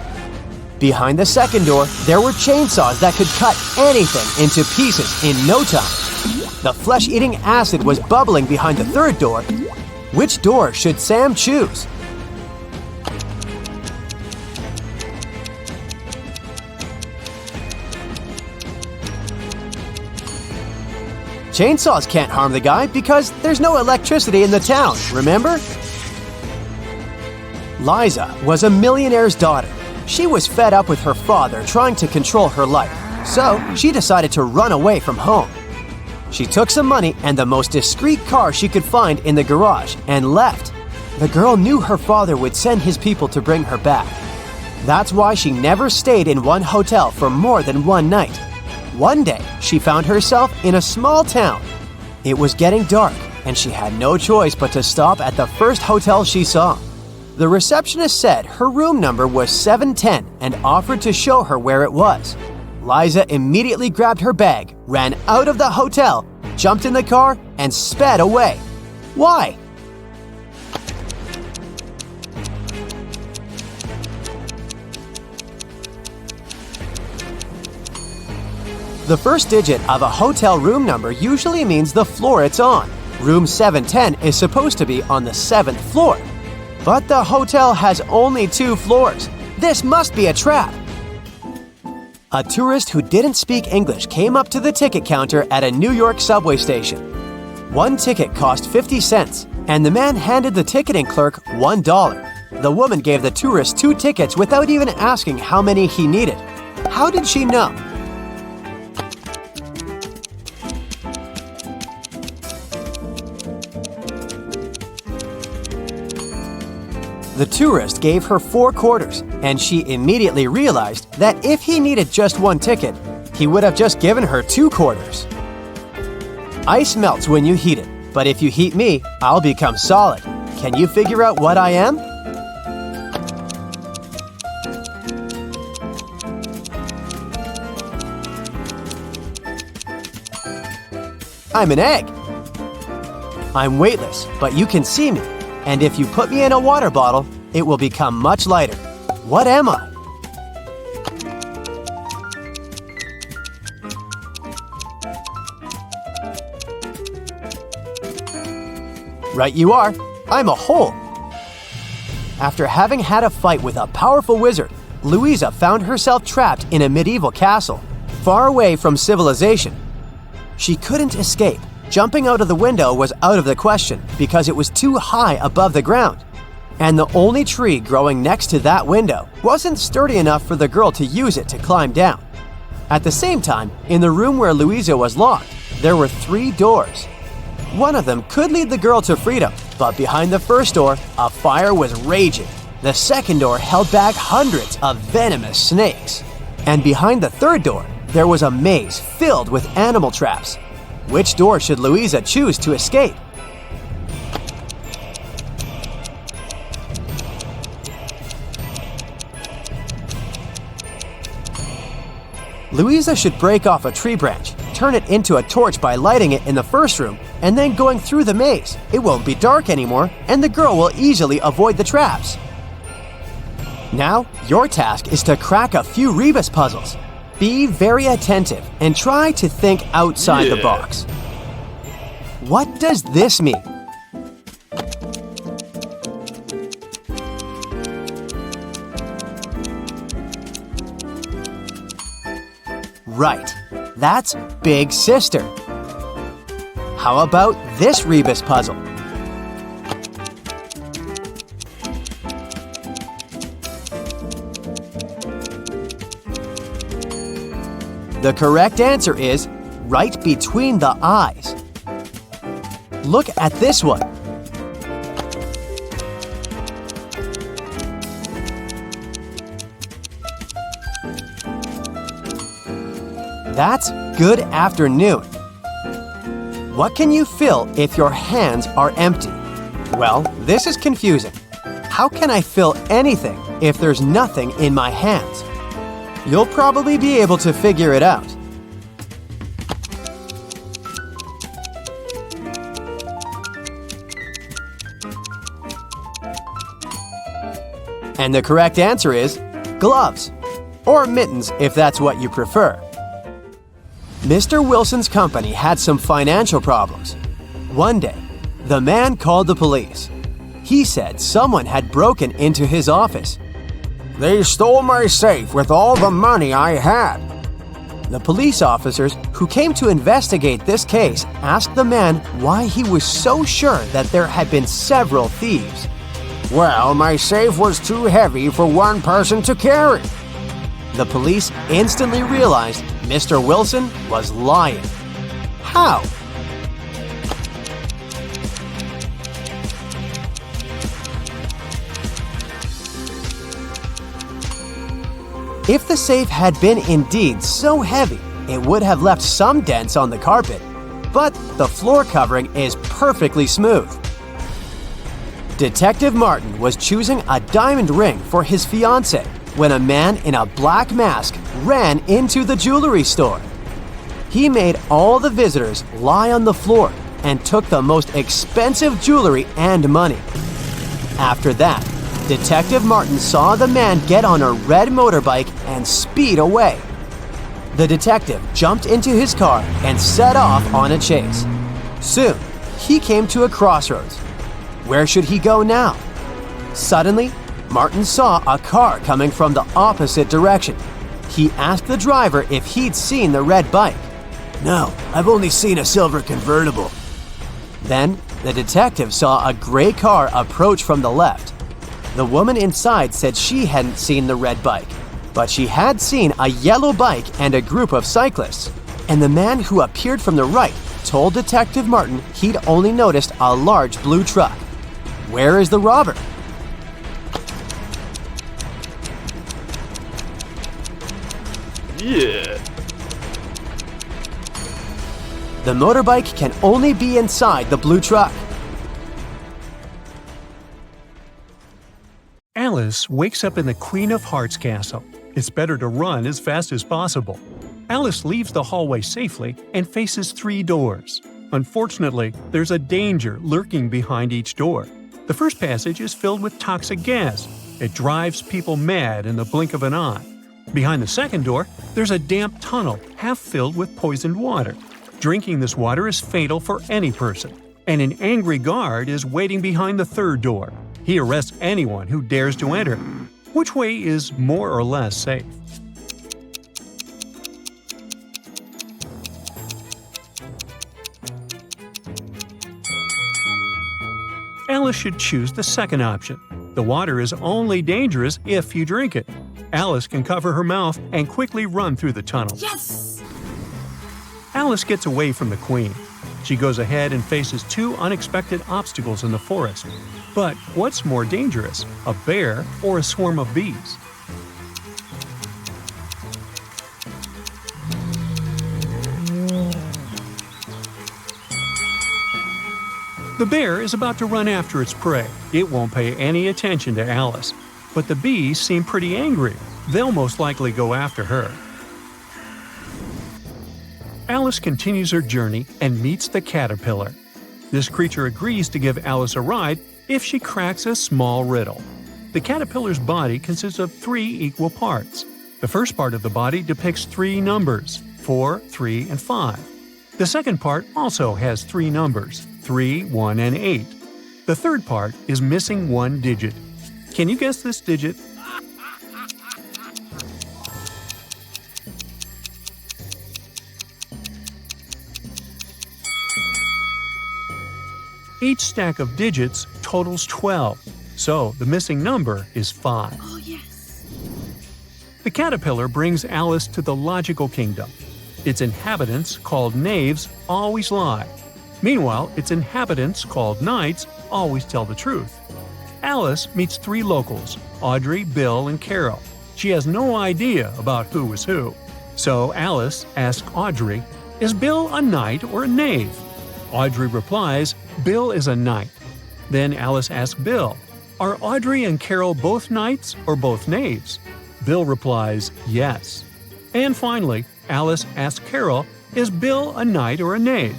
Behind the second door, there were chainsaws that could cut anything into pieces in no time. The flesh-eating acid was bubbling behind the third door. Which door should Sam choose? Chainsaws can't harm the guy because there's no electricity in the town, remember? Liza was a millionaire's daughter. She was fed up with her father trying to control her life, so she decided to run away from home. She took some money and the most discreet car she could find in the garage and left. The girl knew her father would send his people to bring her back. That's why she never stayed in one hotel for more than one night. One day, she found herself in a small town. It was getting dark, and she had no choice but to stop at the first hotel she saw. The receptionist said her room number was 710 and offered to show her where it was. Liza immediately grabbed her bag, ran out of the hotel, jumped in the car, and sped away. Why? The first digit of a hotel room number usually means the floor it's on. Room 710 is supposed to be on the 7th floor. But the hotel has only 2 floors. This must be a trap. A tourist who didn't speak English came up to the ticket counter at a New York subway station. One ticket cost 50 cents, and the man handed the ticketing clerk $1. The woman gave the tourist 2 tickets without even asking how many he needed. How did she know? The tourist gave her 4 quarters, and she immediately realized that if he needed just 1 ticket, he would have just given her 2 quarters. Ice melts when you heat it, but if you heat me, I'll become solid. Can you figure out what I am? I'm an egg. I'm weightless, but you can see me. And if you put me in a water bottle, it will become much lighter. What am I? Right you are. I'm a hole. After having had a fight with a powerful wizard, Louisa found herself trapped in a medieval castle, far away from civilization. She couldn't escape, Jumping out of the window was out of the question because it was too high above the ground. And the only tree growing next to that window wasn't sturdy enough for the girl to use it to climb down. At the same time, in the room where Louisa was locked, there were 3 doors. One of them could lead the girl to freedom, but behind the first door, a fire was raging. The second door held back hundreds of venomous snakes. And behind the third door, there was a maze filled with animal traps. Which door should Louisa choose to escape? Louisa should break off a tree branch, turn it into a torch by lighting it in the first room, and then going through the maze. It won't be dark anymore, and the girl will easily avoid the traps. Now, your task is to crack a few rebus puzzles. Be very attentive and try to think outside the box. What does this mean? Right, that's Big Sister. How about this rebus puzzle? The correct answer is right between the eyes. Look at this one. That's good afternoon. What can you fill if your hands are empty? Well, this is confusing. How can I fill anything if there's nothing in my hands? You'll probably be able to figure it out. And the correct answer is gloves, or mittens if that's what you prefer. Mr. Wilson's company had some financial problems. One day, the man called the police. He said someone had broken into his office. They stole my safe with all the money I had. The police officers who came to investigate this case asked the man why he was so sure that there had been several thieves. Well, my safe was too heavy for one person to carry. The police instantly realized Mr. Wilson was lying. How? If the safe had been indeed so heavy, it would have left some dents on the carpet, but the floor covering is perfectly smooth. Detective Martin was choosing a diamond ring for his fiancée when a man in a black mask ran into the jewelry store. He made all the visitors lie on the floor and took the most expensive jewelry and money. After that, Detective Martin saw the man get on a red motorbike and speed away. The detective jumped into his car and set off on a chase. Soon, he came to a crossroads. Where should he go now? Suddenly, Martin saw a car coming from the opposite direction. He asked the driver if he'd seen the red bike. No, I've only seen a silver convertible. Then, the detective saw a gray car approach from the left. The woman inside said she hadn't seen the red bike, but she had seen a yellow bike and a group of cyclists. And the man who appeared from the right told Detective Martin he'd only noticed a large blue truck. Where is the robber? Yeah. The motorbike can only be inside the blue truck. Alice wakes up in the Queen of Hearts castle. It's better to run as fast as possible. Alice leaves the hallway safely and faces 3 doors. Unfortunately, there's a danger lurking behind each door. The first passage is filled with toxic gas. It drives people mad in the blink of an eye. Behind the second door, there's a damp tunnel half filled with poisoned water. Drinking this water is fatal for any person. And an angry guard is waiting behind the third door. He arrests anyone who dares to enter. Which way is more or less safe? Alice should choose the second option. The water is only dangerous if you drink it. Alice can cover her mouth and quickly run through the tunnel. Yes! Alice gets away from the queen. She goes ahead and faces two unexpected obstacles in the forest. But what's more dangerous, a bear or a swarm of bees? The bear is about to run after its prey. It won't pay any attention to Alice. But the bees seem pretty angry. They'll most likely go after her. Alice continues her journey and meets the caterpillar. This creature agrees to give Alice a ride if she cracks a small riddle. The caterpillar's body consists of 3 equal parts. The first part of the body depicts 3 numbers, 4, 3, and 5. The second part also has 3 numbers, 3, 1, and 8. The third part is missing 1 digit. Can you guess this digit? Each stack of digits totals 12, so the missing number is 5. Oh, yes. The caterpillar brings Alice to the logical kingdom. Its inhabitants, called knaves, always lie. Meanwhile, its inhabitants, called knights, always tell the truth. Alice meets 3 locals, Audrey, Bill, and Carol. She has no idea about who is who. So Alice asks Audrey, "Is Bill a knight or a knave?" Audrey replies, "Bill is a knight." Then Alice asks Bill, "Are Audrey and Carol both knights or both knaves?" Bill replies, "Yes." And finally, Alice asks Carol, "Is Bill a knight or a knave?"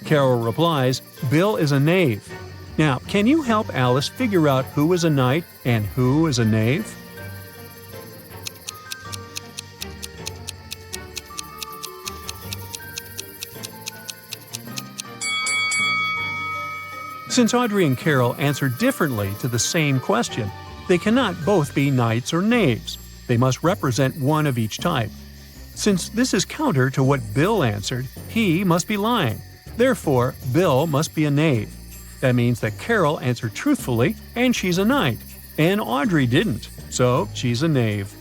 Carol replies, "Bill is a knave." Now, can you help Alice figure out who is a knight and who is a knave? Since Audrey and Carol answer differently to the same question, they cannot both be knights or knaves. They must represent one of each type. Since this is counter to what Bill answered, he must be lying. Therefore, Bill must be a knave. That means that Carol answered truthfully and she's a knight, and Audrey didn't, so she's a knave.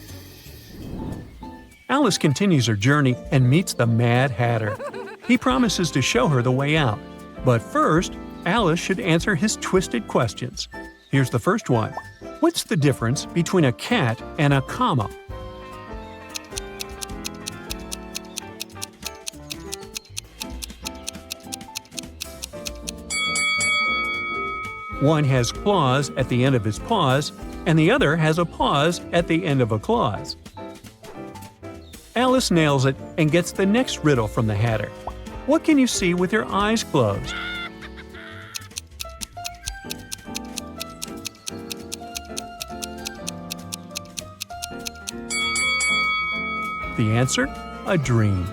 Alice continues her journey and meets the Mad Hatter. He promises to show her the way out. But first, Alice should answer his twisted questions. Here's the first one. What's the difference between a cat and a comma? One has claws at the end of its paws, and the other has a pause at the end of a clause. Alice nails it and gets the next riddle from the Hatter. What can you see with your eyes closed? The answer? A dream.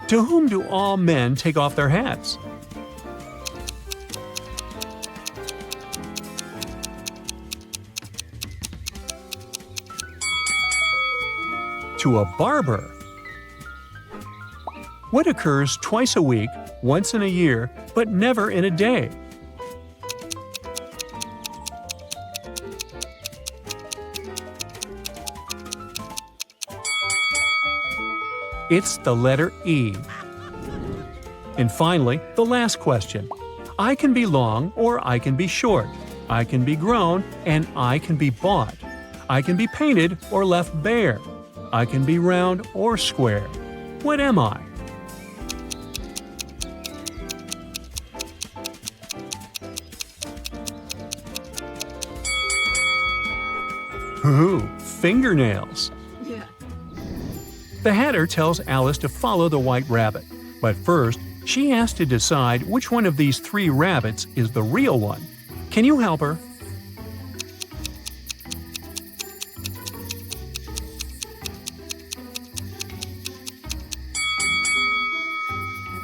To whom do all men take off their hats? To a barber. What occurs twice a week, once in a year, but never in a day? It's the letter E. And finally, the last question. I can be long or I can be short. I can be grown and I can be bought. I can be painted or left bare. I can be round or square. What am I? Ooh, fingernails. Yeah. The Hatter tells Alice to follow the white rabbit, but first, she has to decide which one of these 3 rabbits is the real one. Can you help her?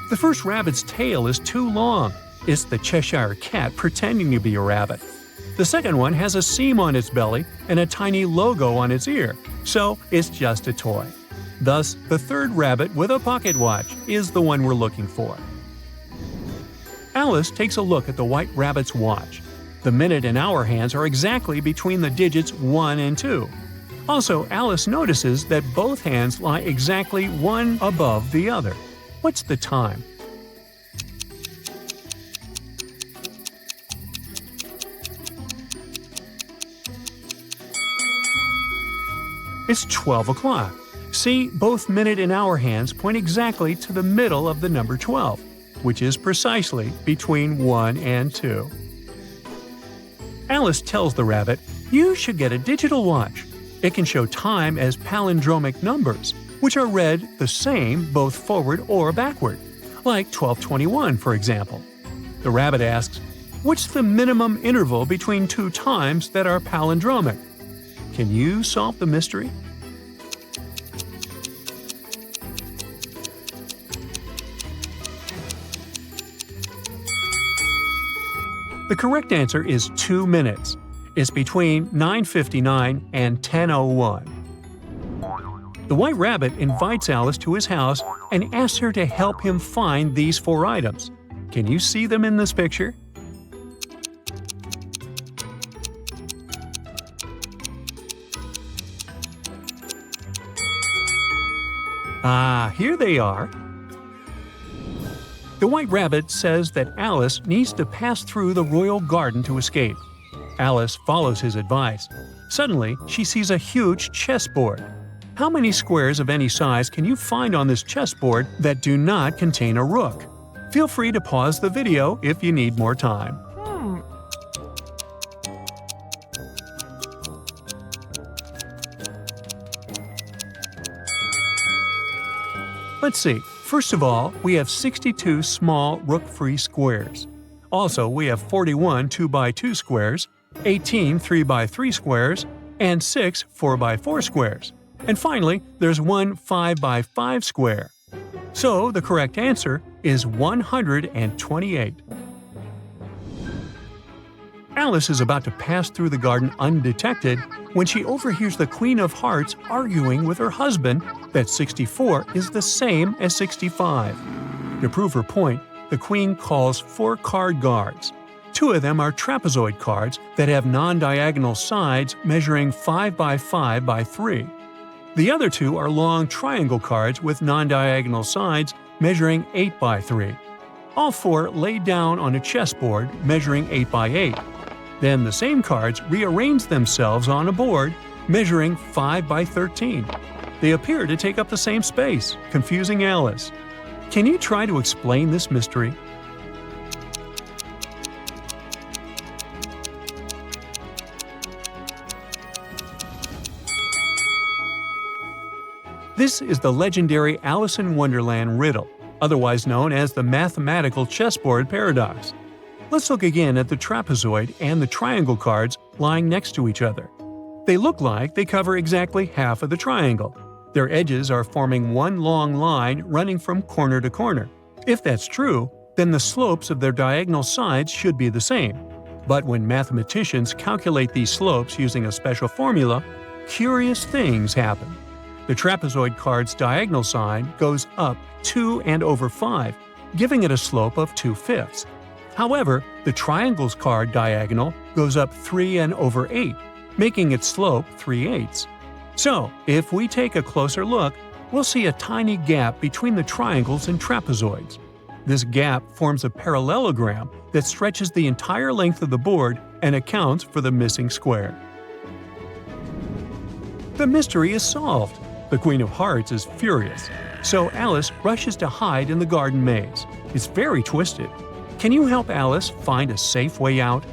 The first rabbit's tail is too long. It's the Cheshire Cat pretending to be a rabbit. The second one has a seam on its belly and a tiny logo on its ear, so it's just a toy. Thus, the third rabbit with a pocket watch is the one we're looking for. Alice takes a look at the White Rabbit's watch. The minute and hour hands are exactly between the digits 1 and 2. Also, Alice notices that both hands lie exactly one above the other. What's the time? It's 12 o'clock. See, both minute and hour hands point exactly to the middle of the number 12, which is precisely between 1 and 2. Alice tells the rabbit, "You should get a digital watch. It can show time as palindromic numbers, which are read the same both forward or backward, like 1221, for example." The rabbit asks, "What's the minimum interval between two times that are palindromic?" Can you solve the mystery? The correct answer is 2 minutes. It's between 9:59 and 10:01. The White Rabbit invites Alice to his house and asks her to help him find these 4 items. Can you see them in this picture? Here they are. The White Rabbit says that Alice needs to pass through the royal garden to escape. Alice follows his advice. Suddenly, she sees a huge chessboard. How many squares of any size can you find on this chessboard that do not contain a rook? Feel free to pause the video if you need more time. Let's see. First of all, we have 62 small rook-free squares. Also, we have 41 2x2 squares, 18 3x3 squares, and 6 4x4 squares. And finally, there's one 5x5 square. So the correct answer is 128. Alice is about to pass through the garden undetected when she overhears the Queen of Hearts arguing with her husband that 64 is the same as 65. To prove her point, the Queen calls 4 card guards. 2 of them are trapezoid cards that have non-diagonal sides measuring 5x5 by 3. The other 2 are long triangle cards with non-diagonal sides measuring 8x3. All 4 laid down on a chessboard measuring 8x8. Then the same cards rearrange themselves on a board measuring 5x13. They appear to take up the same space, confusing Alice. Can you try to explain this mystery? This is the legendary Alice in Wonderland riddle, otherwise known as the mathematical chessboard paradox. Let's look again at the trapezoid and the triangle cards lying next to each other. They look like they cover exactly half of the triangle. Their edges are forming one long line running from corner to corner. If that's true, then the slopes of their diagonal sides should be the same. But when mathematicians calculate these slopes using a special formula, curious things happen. The trapezoid card's diagonal side goes up 2 and over 5, giving it a slope of 2/5. However, the triangle's card diagonal goes up 3 and over 8, making its slope 3/8. So, if we take a closer look, we'll see a tiny gap between the triangles and trapezoids. This gap forms a parallelogram that stretches the entire length of the board and accounts for the missing square. The mystery is solved. The Queen of Hearts is furious, so Alice rushes to hide in the garden maze. It's very twisted. Can you help Alice find a safe way out?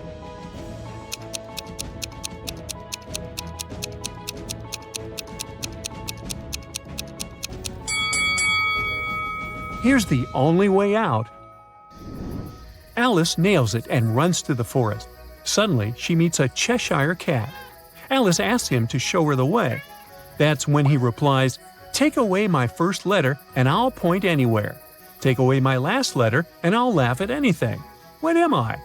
Here's the only way out. Alice nails it and runs to the forest. Suddenly, she meets a Cheshire cat. Alice asks him to show her the way. That's when he replies, "Take away my first letter and I'll point anywhere. Take away my last letter and I'll laugh at anything. What am I?"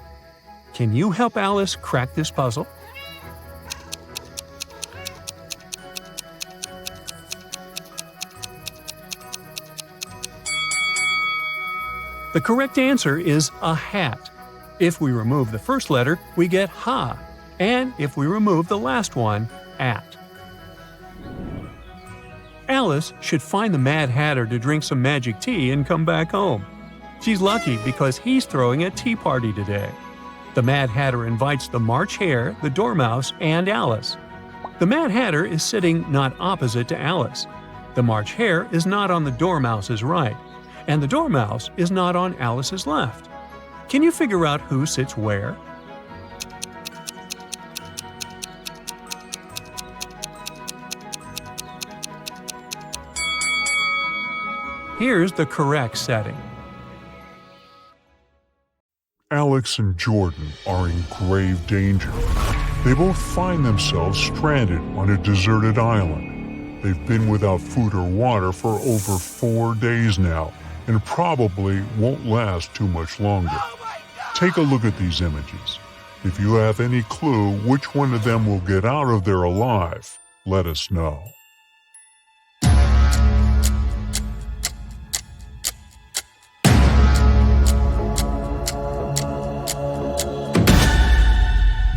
Can you help Alice crack this puzzle? The The correct answer is a hat. If we remove the first letter, we get ha, and if we remove the last one, at. Alice should find the Mad Hatter to drink some magic tea and come back home. She's lucky because he's throwing a tea party today. The Mad Hatter invites the March Hare, the Dormouse, and Alice. The Mad Hatter is sitting not opposite to Alice. The March Hare is not on the Dormouse's right, and the Dormouse is not on Alice's left. Can you figure out who sits where? Here's the correct setting. Alex and Jordan are in grave danger. They both find themselves stranded on a deserted island. They've been without food or water for over 4 days now, and probably won't last too much longer. Take a look at these images. If you have any clue which one of them will get out of there alive, let us know.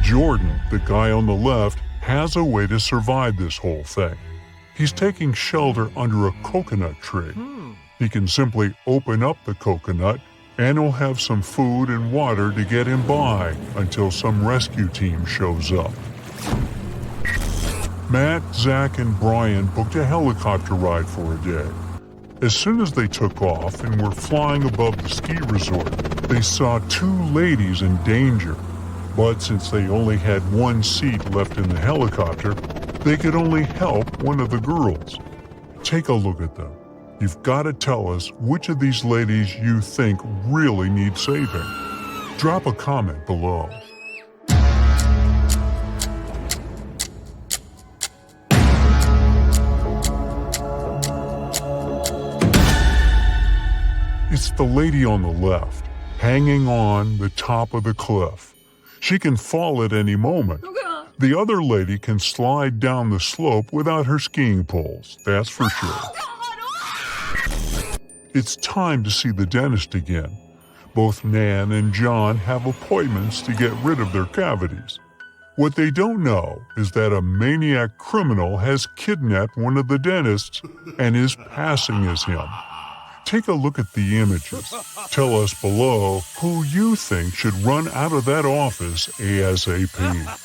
Jordan, the guy on the left, has a way to survive this whole thing. He's taking shelter under a coconut tree. He can simply open up the coconut and he'll have some food and water to get him by until some rescue team shows up. Matt, Zach, and Brian booked a helicopter ride for a day. As soon as they took off and were flying above the ski resort, they saw 2 ladies in danger. But since they only had 1 seat left in the helicopter, they could only help one of the girls. Take a look at them. You've got to tell us which of these ladies you think really need saving. Drop a comment below. It's the lady on the left, hanging on the top of the cliff. She can fall at any moment. The other lady can slide down the slope without her skiing poles, that's for sure. It's time to see the dentist again. Both Nan and John have appointments to get rid of their cavities. What they don't know is that a maniac criminal has kidnapped one of the dentists and is passing as him. Take a look at the images. Tell us below who you think should run out of that office ASAP.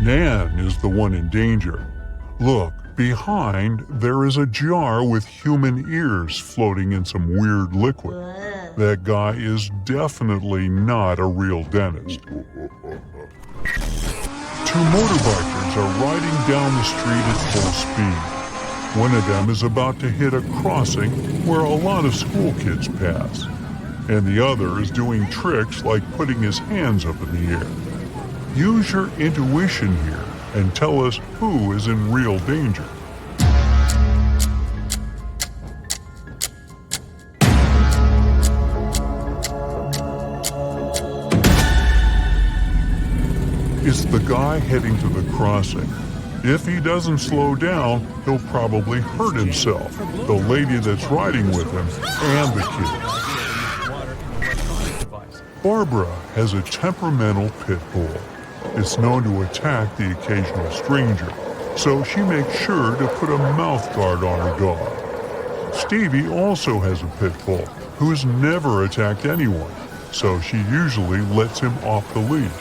Nan is the one in danger. Look, behind there is a jar with human ears floating in some weird liquid. That guy is definitely not a real dentist. 2 motorbikers are riding down the street at full speed. One of them is about to hit a crossing where a lot of school kids pass, and the other is doing tricks like putting his hands up in the air. Use your intuition here and tell us who is in real danger. It's the guy heading to the crossing. If he doesn't slow down, he'll probably hurt himself, the lady that's riding with him, and the kids. Barbara has a temperamental pit bull. It's known to attack the occasional stranger, so she makes sure to put a mouth guard on her dog. Stevie also has a pit bull who's never attacked anyone, so she usually lets him off the leash.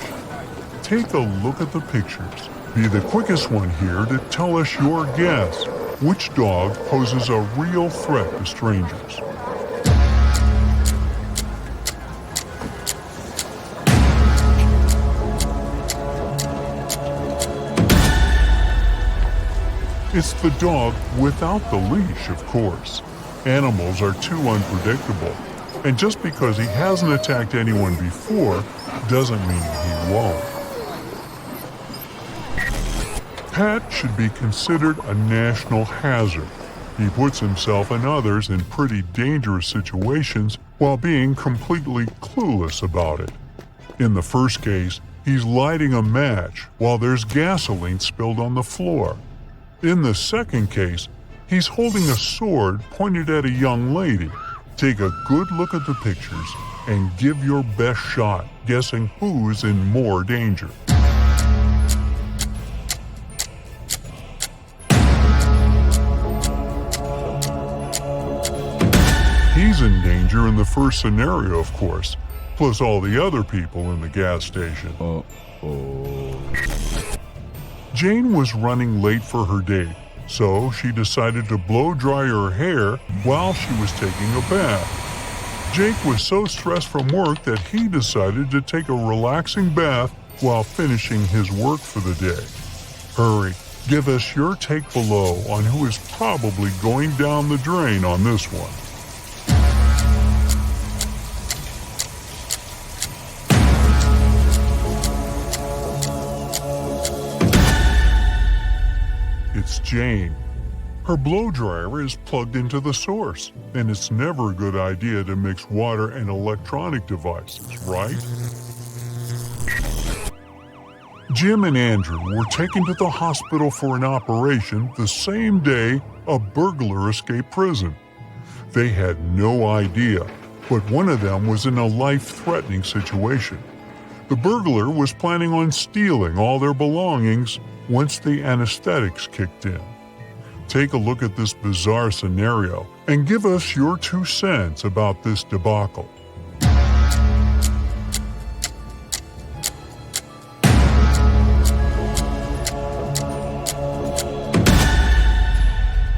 Take a look at the pictures. Be the quickest one here to tell us your guess. Which dog poses a real threat to strangers? It's the dog without the leash, of course. Animals are too unpredictable, and just because he hasn't attacked anyone before doesn't mean he won't. Pat should be considered a national hazard. He puts himself and others in pretty dangerous situations while being completely clueless about it. In the first case, he's lighting a match while there's gasoline spilled on the floor. In the second case, he's holding a sword pointed at a young lady. Take a good look at the pictures and give your best shot guessing who's in more danger. He's in danger in the first scenario, of course, plus all the other people in the gas station. Jane was running late for her date, so she decided to blow dry her hair while she was taking a bath. Jake was so stressed from work that he decided to take a relaxing bath while finishing his work for the day. Hurry, give us your take below on who is probably going down the drain on this one. It's Jane. Her blow dryer is plugged into the source, and it's never a good idea to mix water and electronic devices, right? Jim and Andrew were taken to the hospital for an operation the same day a burglar escaped prison. They had no idea, but one of them was in a life-threatening situation. The burglar was planning on stealing all their belongings once the anesthetics kicked in. Take a look at this bizarre scenario and give us your 2 cents about this debacle.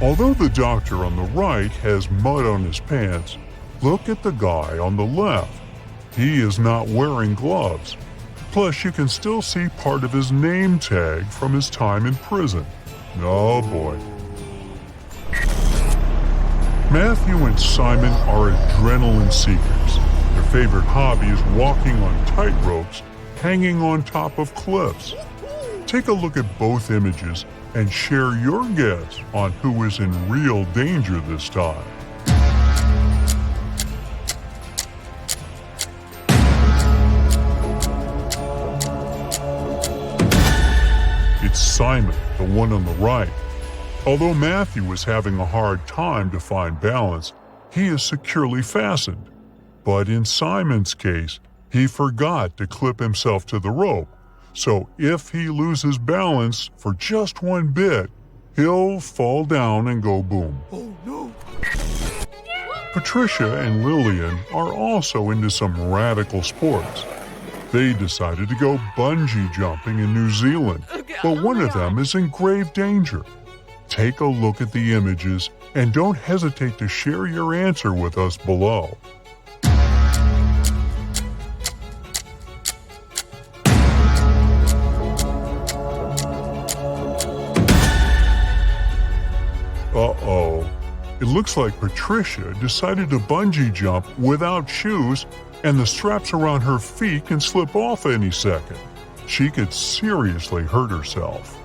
Although the doctor on the right has mud on his pants, look at the guy on the left. He is not wearing gloves. Plus, you can still see part of his name tag from his time in prison. Oh boy. Matthew and Simon are adrenaline seekers. Their favorite hobby is walking on tightropes, hanging on top of cliffs. Take a look at both images and share your guess on who is in real danger this time. It's Simon, the one on the right. Although Matthew was having a hard time to find balance, he is securely fastened. But in Simon's case, he forgot to clip himself to the rope. So if he loses balance for just one bit, he'll fall down and go boom. Oh no! Patricia and Lillian are also into some radical sports. They decided to go bungee jumping in New Zealand, but one of them is in grave danger. Take a look at the images and don't hesitate to share your answer with us below. Uh-oh. It looks like Patricia decided to bungee jump without shoes, and the straps around her feet can slip off any second. She could seriously hurt herself.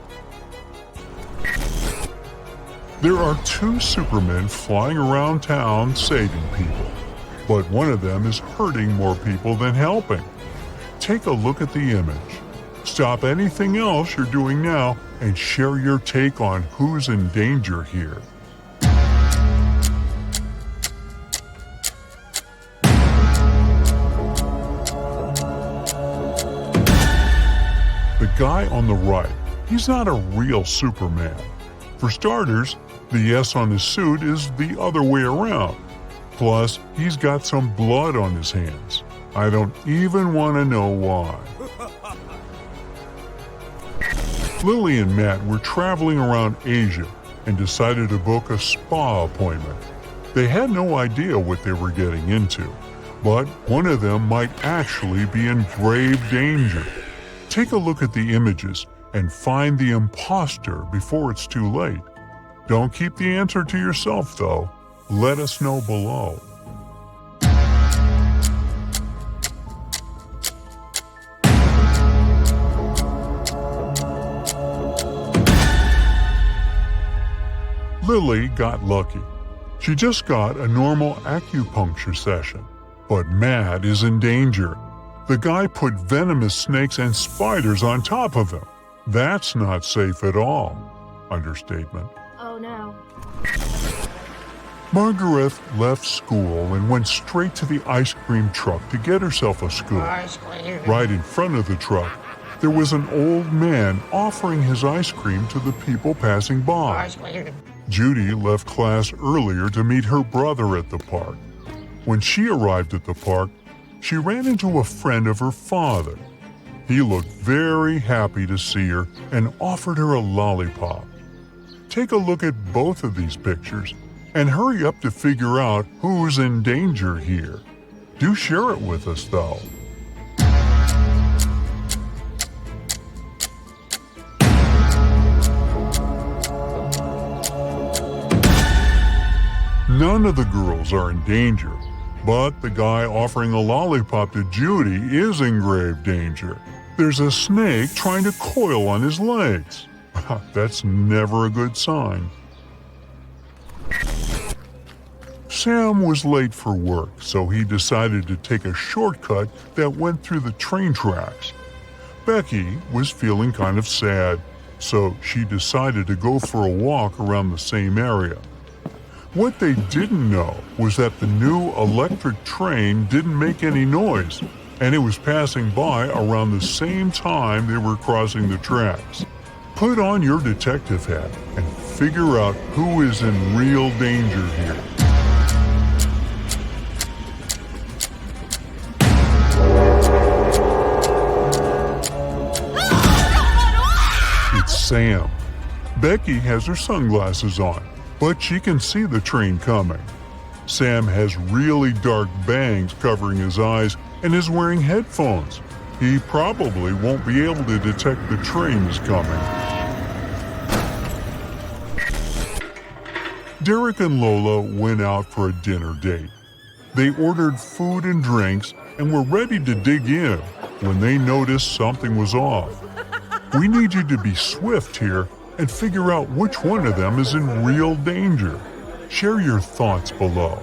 There are 2 supermen flying around town saving people, but one of them is hurting more people than helping. Take a look at the image. Stop anything else you're doing now and share your take on who's in danger here. The guy on the right, he's not a real Superman. For starters, the S on his suit is the other way around. Plus, he's got some blood on his hands. I don't even want to know why. Lily and Matt were traveling around Asia and decided to book a spa appointment. They had no idea what they were getting into, but one of them might actually be in grave danger. Take a look at the images and find the impostor before it's too late. Don't keep the answer to yourself, though. Let us know below. Lily got lucky. She just got a normal acupuncture session, but Matt is in danger. The guy put venomous snakes and spiders on top of him. That's not safe at all. Understatement. Oh no. Margaret left school and went straight to the ice cream truck to get herself a scoop. Right in front of the truck, there was an old man offering his ice cream to the people passing by. Judy left class earlier to meet her brother at the park. When she arrived at the park, she ran into a friend of her father. He looked very happy to see her and offered her a lollipop. Take a look at both of these pictures and hurry up to figure out who's in danger here. Do share it with us, though. None of the girls are in danger, but the guy offering a lollipop to Judy is in grave danger. There's a snake trying to coil on his legs. That's never a good sign. Sam was late for work, so he decided to take a shortcut that went through the train tracks. Becky was feeling kind of sad, so she decided to go for a walk around the same area. What they didn't know was that the new electric train didn't make any noise, and it was passing by around the same time they were crossing the tracks. Put on your detective hat and figure out who is in real danger here. It's Sam. Becky has her sunglasses on, but she can see the train coming. Sam has really dark bangs covering his eyes and is wearing headphones. He probably won't be able to detect the train is coming. Derek and Lola went out for a dinner date. They ordered food and drinks and were ready to dig in when they noticed something was off. We need you to be swift here and figure out which one of them is in real danger. Share your thoughts below.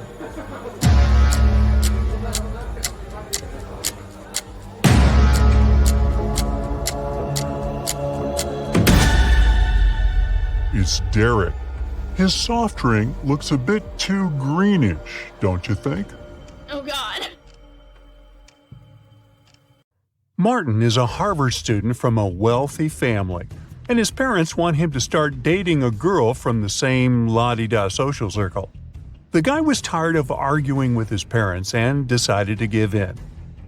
It's Derek. His soft drink looks a bit too greenish, don't you think? Oh God. Martin is a Harvard student from a wealthy family, and his parents want him to start dating a girl from the same la-di-da social circle. The guy was tired of arguing with his parents and decided to give in.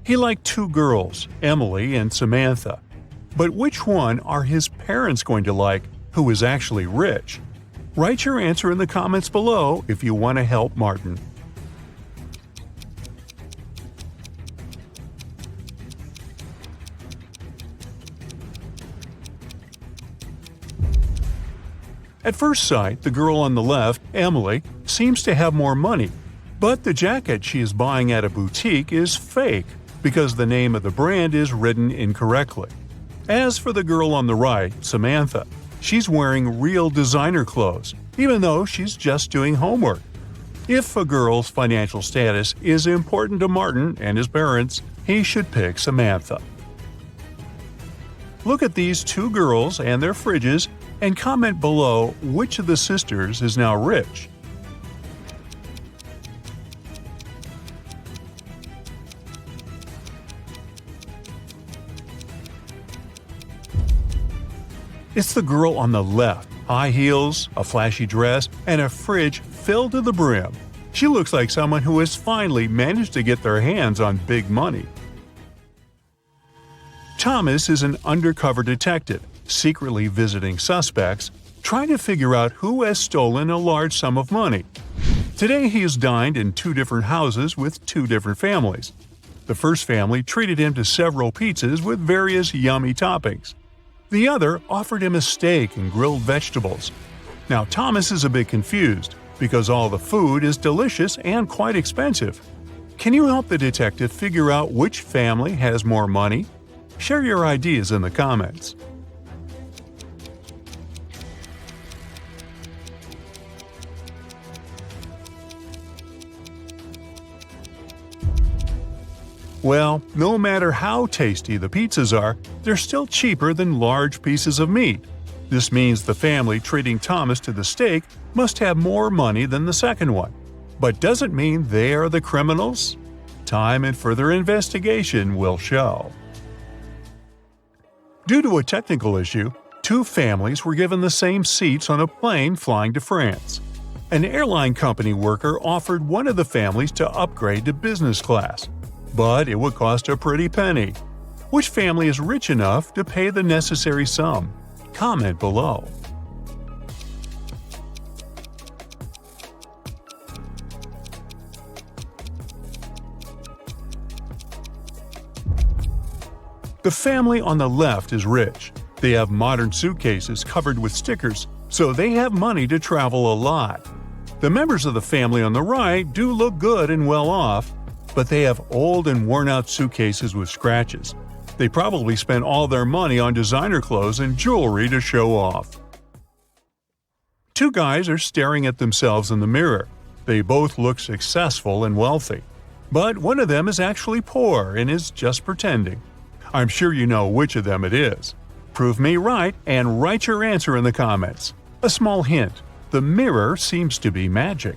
He liked two girls, Emily and Samantha. But which one are his parents going to like, who is actually rich? Write your answer in the comments below if you want to help Martin. At first sight, the girl on the left, Emily, seems to have more money, but the jacket she is buying at a boutique is fake because the name of the brand is written incorrectly. As for the girl on the right, Samantha, she's wearing real designer clothes, even though she's just doing homework. If a girl's financial status is important to Martin and his parents, he should pick Samantha. Look at these two girls and their fridges and comment below which of the sisters is now rich. It's the girl on the left. High heels, a flashy dress, and a fridge filled to the brim. She looks like someone who has finally managed to get their hands on big money. Thomas is an undercover detective, secretly visiting suspects, trying to figure out who has stolen a large sum of money. Today he has dined in two different houses with two different families. The first family treated him to several pizzas with various yummy toppings. The other offered him a steak and grilled vegetables. Now Thomas is a bit confused because all the food is delicious and quite expensive. Can you help the detective figure out which family has more money? Share your ideas in the comments. Well, no matter how tasty the pizzas are, they're still cheaper than large pieces of meat. This means the family treating Thomas to the steak must have more money than the second one. But does it mean they are the criminals? Time and further investigation will show. Due to a technical issue, two families were given the same seats on a plane flying to France. An airline company worker offered one of the families to upgrade to business class, but it would cost a pretty penny. Which family is rich enough to pay the necessary sum? Comment below. The family on the left is rich. They have modern suitcases covered with stickers, so they have money to travel a lot. The members of the family on the right do look good and well off, but they have old and worn-out suitcases with scratches. They probably spent all their money on designer clothes and jewelry to show off. Two guys are staring at themselves in the mirror. They both look successful and wealthy. But one of them is actually poor and is just pretending. I'm sure you know which of them it is. Prove me right and write your answer in the comments. A small hint: the mirror seems to be magic.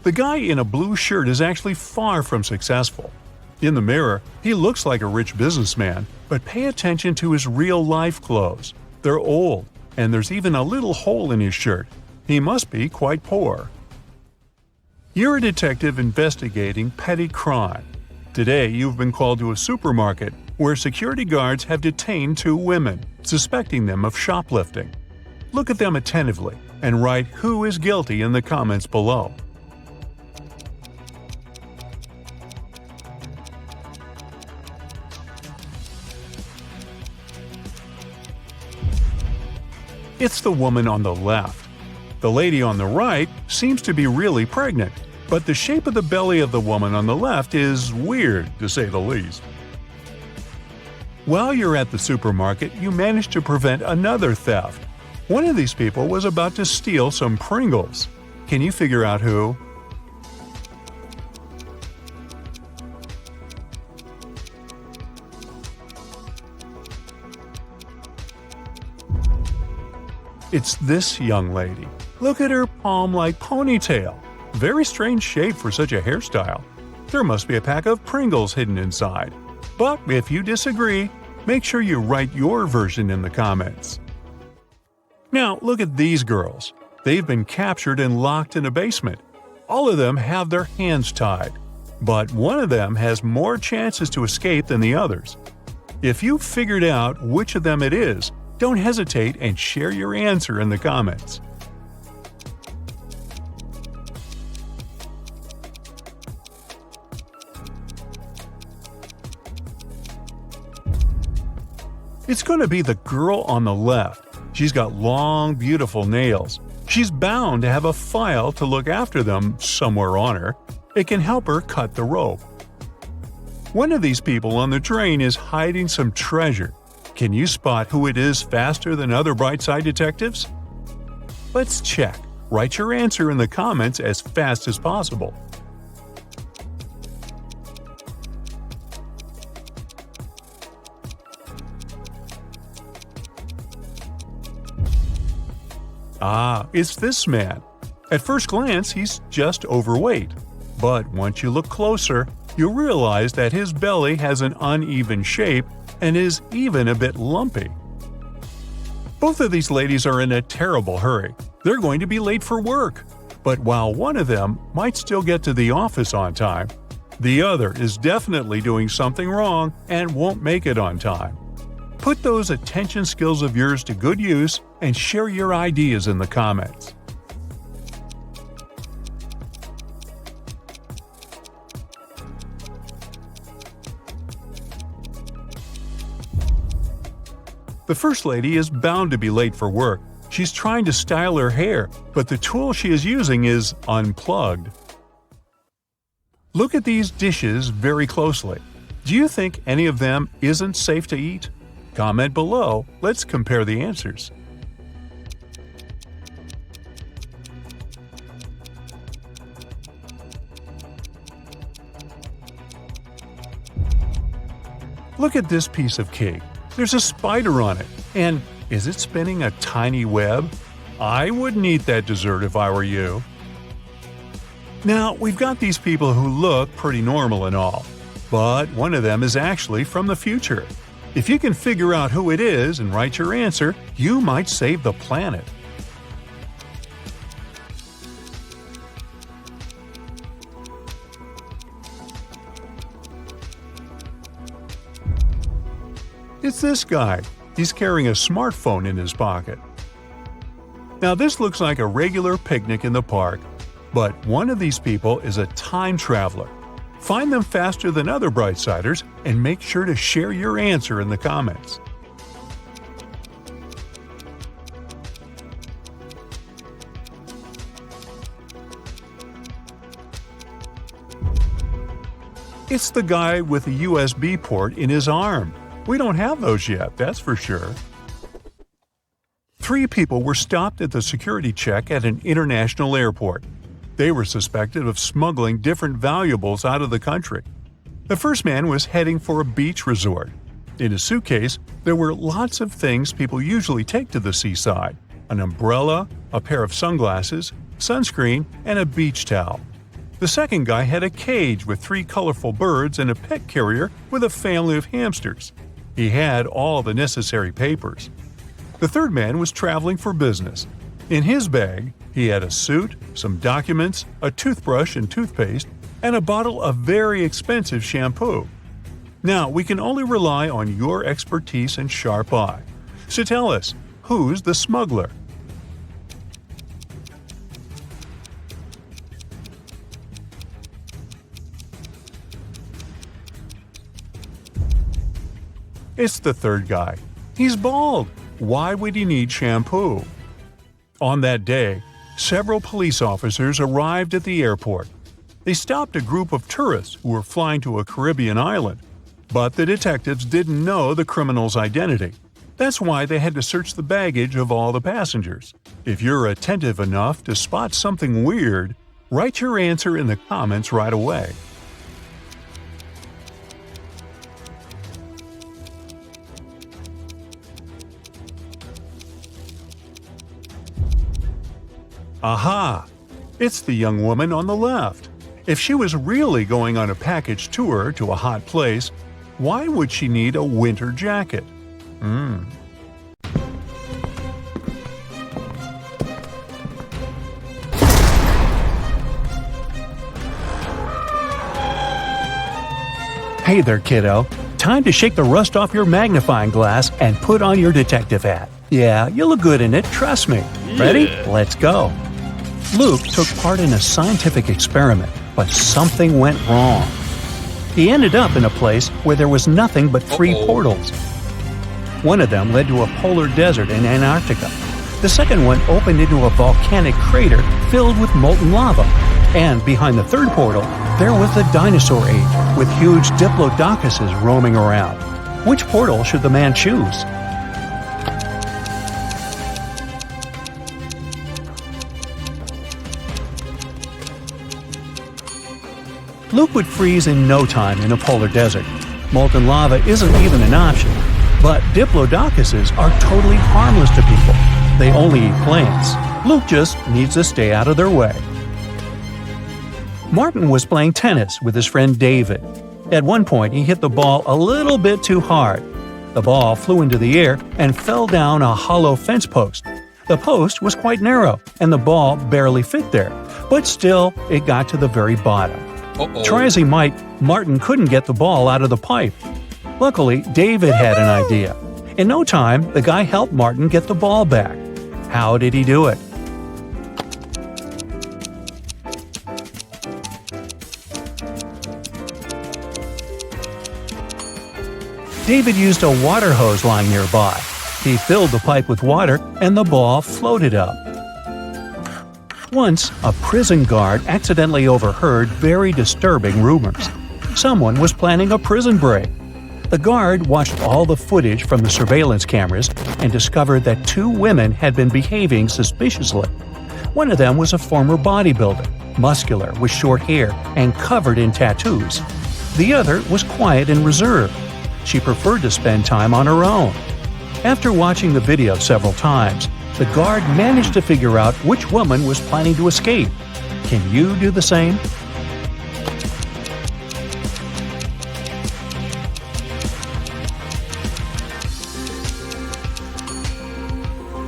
The guy in a blue shirt is actually far from successful. In the mirror, he looks like a rich businessman, but pay attention to his real-life clothes. They're old, and there's even a little hole in his shirt. He must be quite poor. You're a detective investigating petty crime. Today, you've been called to a supermarket where security guards have detained two women, suspecting them of shoplifting. Look at them attentively and write who is guilty in the comments below. It's the woman on the left. The lady on the right seems to be really pregnant, but the shape of the belly of the woman on the left is weird, to say the least. While you're at the supermarket, you manage to prevent another theft. One of these people was about to steal some Pringles. Can you figure out who? It's this young lady. Look at her palm-like ponytail. Very strange shape for such a hairstyle. There must be a pack of Pringles hidden inside. But if you disagree, make sure you write your version in the comments. Now look at these girls. They've been captured and locked in a basement. All of them have their hands tied. But one of them has more chances to escape than the others. If you've figured out which of them it is, don't hesitate and share your answer in the comments. It's going to be the girl on the left. She's got long, beautiful nails. She's bound to have a file to look after them somewhere on her. It can help her cut the rope. One of these people on the train is hiding some treasure. Can you spot who it is faster than other Brightside detectives? Let's check. Write your answer in the comments as fast as possible. It's this man. At first glance, he's just overweight. But once you look closer, you'll realize that his belly has an uneven shape and is even a bit lumpy. Both of these ladies are in a terrible hurry. They're going to be late for work. But while one of them might still get to the office on time, the other is definitely doing something wrong and won't make it on time. Put those attention skills of yours to good use and share your ideas in the comments. The first lady is bound to be late for work. She's trying to style her hair, but the tool she is using is unplugged. Look at these dishes very closely. Do you think any of them isn't safe to eat? Comment below. Let's compare the answers. Look at this piece of cake. There's a spider on it. And is it spinning a tiny web? I wouldn't eat that dessert if I were you. Now, we've got these people who look pretty normal and all, but one of them is actually from the future. If you can figure out who it is and write your answer, you might save the planet. It's this guy. He's carrying a smartphone in his pocket. Now this looks like a regular picnic in the park, but one of these people is a time traveler. Find them faster than other Brightsiders and make sure to share your answer in the comments. It's the guy with a USB port in his arm. We don't have those yet, that's for sure. 3 people were stopped at the security check at an international airport. They were suspected of smuggling different valuables out of the country. The first man was heading for a beach resort. In his suitcase, there were lots of things people usually take to the seaside: an umbrella, a pair of sunglasses, sunscreen, and a beach towel. The second guy had a cage with 3 colorful birds and a pet carrier with a family of hamsters. He had all the necessary papers. The third man was traveling for business. In his bag, he had a suit, some documents, a toothbrush and toothpaste, and a bottle of very expensive shampoo. Now, we can only rely on your expertise and sharp eye. So tell us, who's the smuggler? It's the third guy. He's bald. Why would he need shampoo? On that day, several police officers arrived at the airport. They stopped a group of tourists who were flying to a Caribbean island. But the detectives didn't know the criminal's identity. That's why they had to search the baggage of all the passengers. If you're attentive enough to spot something weird, write your answer in the comments right away. Aha! It's the young woman on the left. If she was really going on a package tour to a hot place, why would she need a winter jacket? Hey there, kiddo. Time to shake the rust off your magnifying glass and put on your detective hat. Yeah, you look good in it, trust me. Ready? Let's go. Luke took part in a scientific experiment, but something went wrong. He ended up in a place where there was nothing but 3 portals. One of them led to a polar desert in Antarctica. The second one opened into a volcanic crater filled with molten lava. And behind the third portal, there was the dinosaur age, with huge diplodocuses roaming around. Which portal should the man choose? Luke would freeze in no time in a polar desert. Molten lava isn't even an option. But diplodocuses are totally harmless to people. They only eat plants. Luke just needs to stay out of their way. Martin was playing tennis with his friend David. At one point, he hit the ball a little bit too hard. The ball flew into the air and fell down a hollow fence post. The post was quite narrow, and the ball barely fit there, but still, it got to the very bottom. Try as he might, Martin couldn't get the ball out of the pipe. Luckily, David had an idea. In no time, the guy helped Martin get the ball back. How did he do it? David used a water hose lying nearby. He filled the pipe with water, and the ball floated up. Once, a prison guard accidentally overheard very disturbing rumors. Someone was planning a prison break. The guard watched all the footage from the surveillance cameras and discovered that 2 women had been behaving suspiciously. One of them was a former bodybuilder, muscular with short hair and covered in tattoos. The other was quiet and reserved. She preferred to spend time on her own. After watching the video several times, the guard managed to figure out which woman was planning to escape. Can you do the same?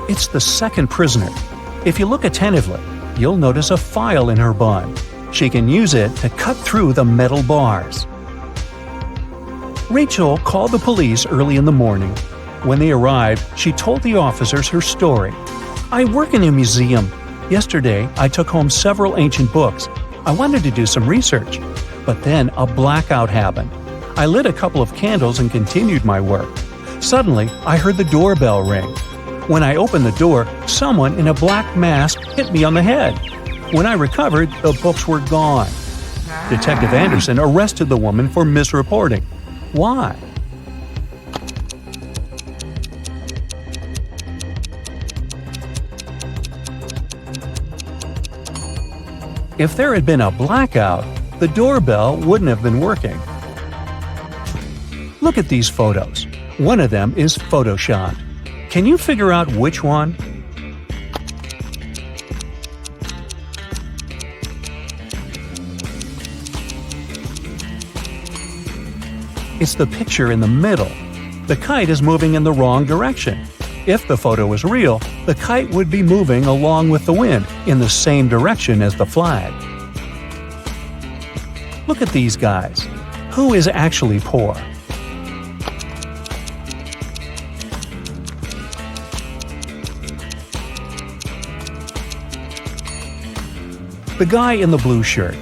It's the second prisoner. If you look attentively, you'll notice a file in her bun. She can use it to cut through the metal bars. Rachel called the police early in the morning. When they arrived, she told the officers her story. "I work in a museum. Yesterday, I took home several ancient books. I wanted to do some research, but then a blackout happened. I lit a couple of candles and continued my work. Suddenly, I heard the doorbell ring. When I opened the door, someone in a black mask hit me on the head. When I recovered, the books were gone." Detective Anderson arrested the woman for misreporting. Why? If there had been a blackout, the doorbell wouldn't have been working. Look at these photos. One of them is photoshopped. Can you figure out which one? It's the picture in the middle. The kite is moving in the wrong direction. If the photo was real, the kite would be moving along with the wind in the same direction as the flag. Look at these guys. Who is actually poor? The guy in the blue shirt.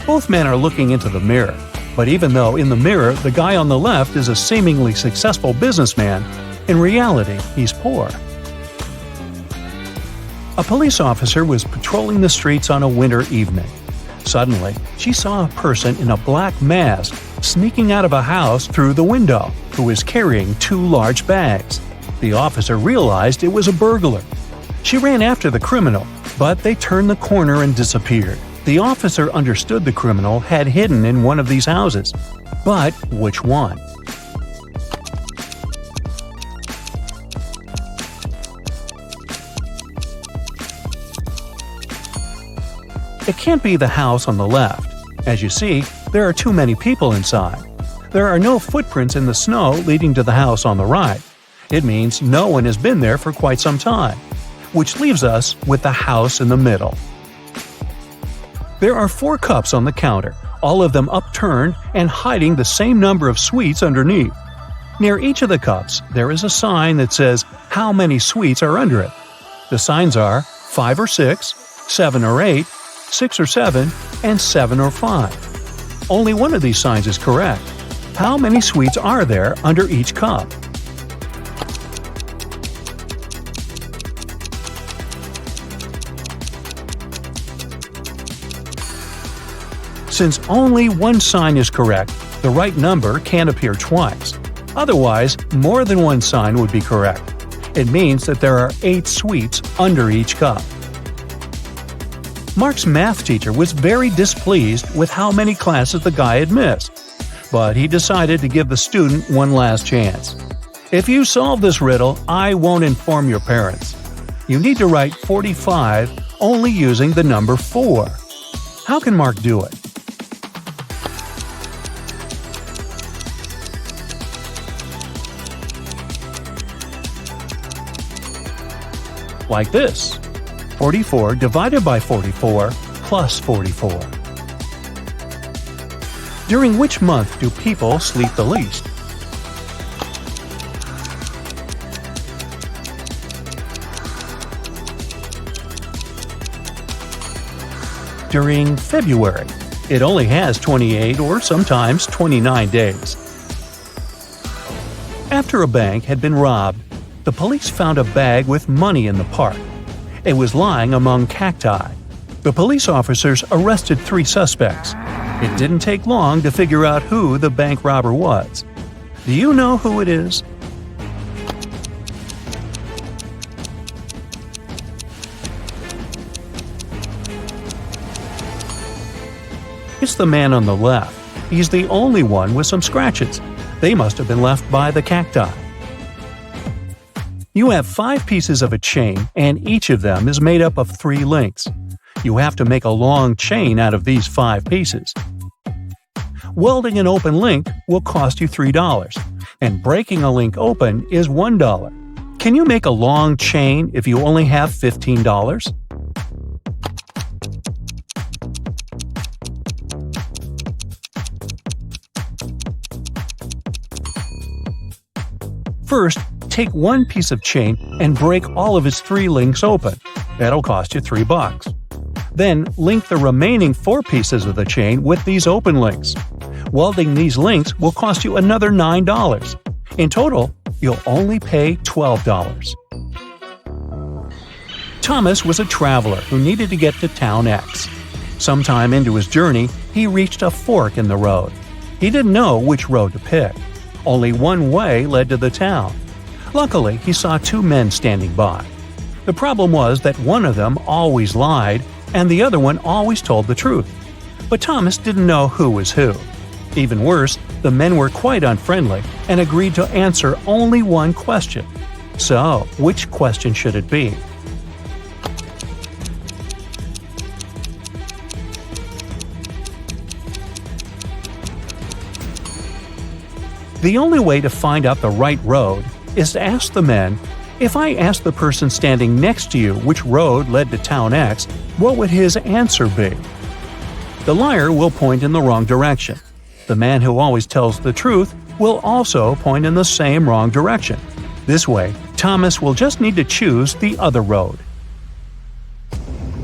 Both men are looking into the mirror, but even though in the mirror the guy on the left is a seemingly successful businessman, in reality he's poor. A police officer was patrolling the streets on a winter evening. Suddenly, she saw a person in a black mask sneaking out of a house through the window, who was carrying 2 large bags. The officer realized it was a burglar. She ran after the criminal, but they turned the corner and disappeared. The officer understood the criminal had hidden in one of these houses. But which one? It can't be the house on the left. As you see, there are too many people inside. There are no footprints in the snow leading to the house on the right. It means no one has been there for quite some time, which leaves us with the house in the middle. There are 4 cups on the counter, all of them upturned and hiding the same number of sweets underneath. Near each of the cups, there is a sign that says how many sweets are under it. The signs are 5 or 6, 7 or 8, 6 or 7, and 7 or 5. Only one of these signs is correct. How many sweets are there under each cup? Since only one sign is correct, the right number can't appear twice. Otherwise, more than one sign would be correct. It means that there are 8 sweets under each cup. Mark's math teacher was very displeased with how many classes the guy had missed, but he decided to give the student one last chance. If you solve this riddle, I won't inform your parents. You need to write 45 only using the number 4. How can Mark do it? Like this. 44 divided by 44 plus 44. During which month do people sleep the least? During February. It only has 28 or sometimes 29 days. After a bank had been robbed, the police found a bag with money in the park. It was lying among cacti. The police officers arrested 3 suspects. It didn't take long to figure out who the bank robber was. Do you know who it is? It's the man on the left. He's the only one with some scratches. They must have been left by the cacti. You have 5 pieces of a chain, and each of them is made up of 3 links. You have to make a long chain out of these 5 pieces. Welding an open link will cost you $3, and breaking a link open is $1. Can you make a long chain if you only have $15? First, take one piece of chain and break all of its 3 links open. That'll cost you $3. Then, link the remaining 4 pieces of the chain with these open links. Welding these links will cost you another $9. In total, you'll only pay $12. Thomas was a traveler who needed to get to Town X. Sometime into his journey, he reached a fork in the road. He didn't know which road to pick. Only one way led to the town. Luckily, he saw 2 men standing by. The problem was that one of them always lied, and the other one always told the truth. But Thomas didn't know who was who. Even worse, the men were quite unfriendly and agreed to answer only one question. So, which question should it be? The only way to find out the right road is to ask the men, if I asked the person standing next to you which road led to Town X, what would his answer be? The liar will point in the wrong direction. The man who always tells the truth will also point in the same wrong direction. This way, Thomas will just need to choose the other road.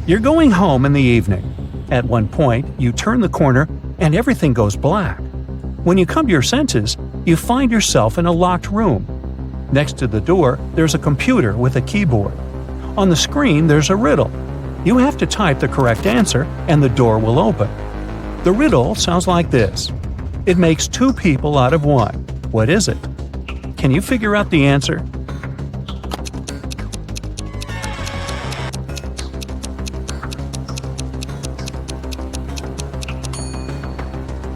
You're going home in the evening. At one point, you turn the corner and everything goes black. When you come to your senses, you find yourself in a locked room. Next to the door, there's a computer with a keyboard. On the screen, there's a riddle. You have to type the correct answer, and the door will open. The riddle sounds like this. It makes 2 people out of 1. What is it? Can you figure out the answer?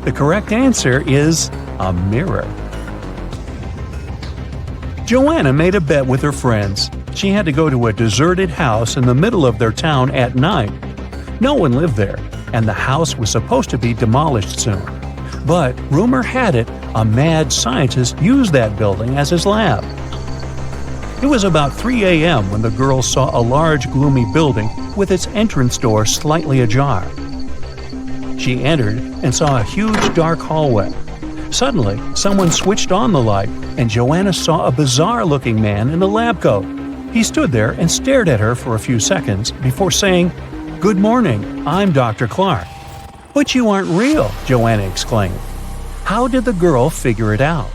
The correct answer is a mirror. Joanna made a bet with her friends. She had to go to a deserted house in the middle of their town at night. No one lived there, and the house was supposed to be demolished soon. But rumor had it, a mad scientist used that building as his lab. It was about 3 a.m. when the girls saw a large, gloomy building with its entrance door slightly ajar. She entered and saw a huge, dark hallway. Suddenly, someone switched on the light, and Joanna saw a bizarre-looking man in a lab coat. He stood there and stared at her for a few seconds before saying, "Good morning, I'm Dr. Clark." "But you aren't real," Joanna exclaimed. How did the girl figure it out?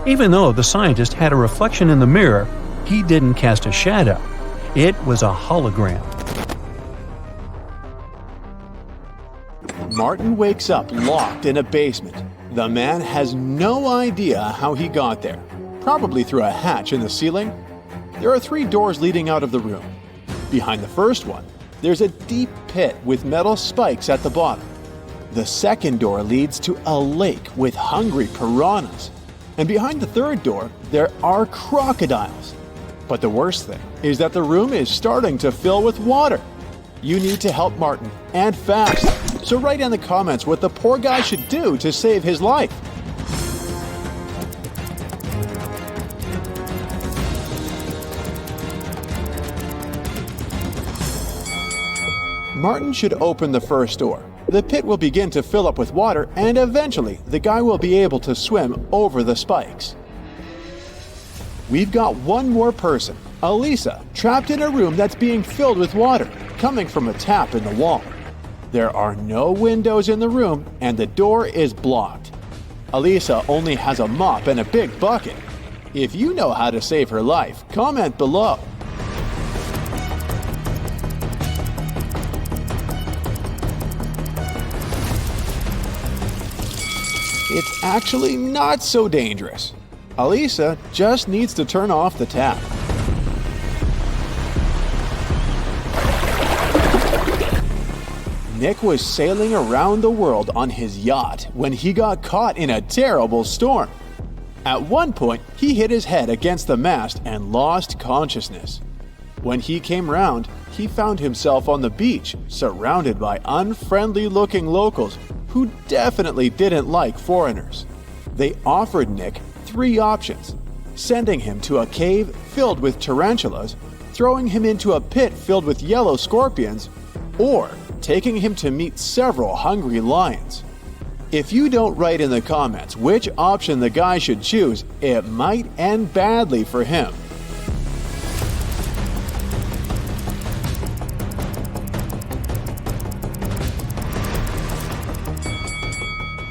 Even though the scientist had a reflection in the mirror, he didn't cast a shadow. It was a hologram. Martin wakes up locked in a basement. The man has no idea how he got there. Probably through a hatch in the ceiling. There are 3 doors leading out of the room. Behind the first one, there's a deep pit with metal spikes at the bottom. The second door leads to a lake with hungry piranhas. And behind the third door, there are crocodiles. But the worst thing is that the room is starting to fill with water. You need to help Martin, and fast. So write in the comments what the poor guy should do to save his life. Martin should open the first door. The pit will begin to fill up with water, and eventually the guy will be able to swim over the spikes. We've got one more person, Elisa, trapped in a room that's being filled with water, coming from a tap in the wall. There are no windows in the room, and the door is blocked. Elisa only has a mop and a big bucket. If you know how to save her life, comment below. It's actually not so dangerous. Alisa just needs to turn off the tap. Nick was sailing around the world on his yacht when he got caught in a terrible storm. At one point, he hit his head against the mast and lost consciousness. When he came round, he found himself on the beach, surrounded by unfriendly-looking locals who definitely didn't like foreigners. They offered Nick 3 options: sending him to a cave filled with tarantulas, throwing him into a pit filled with yellow scorpions, or taking him to meet several hungry lions. If you don't write in the comments which option the guy should choose, it might end badly for him.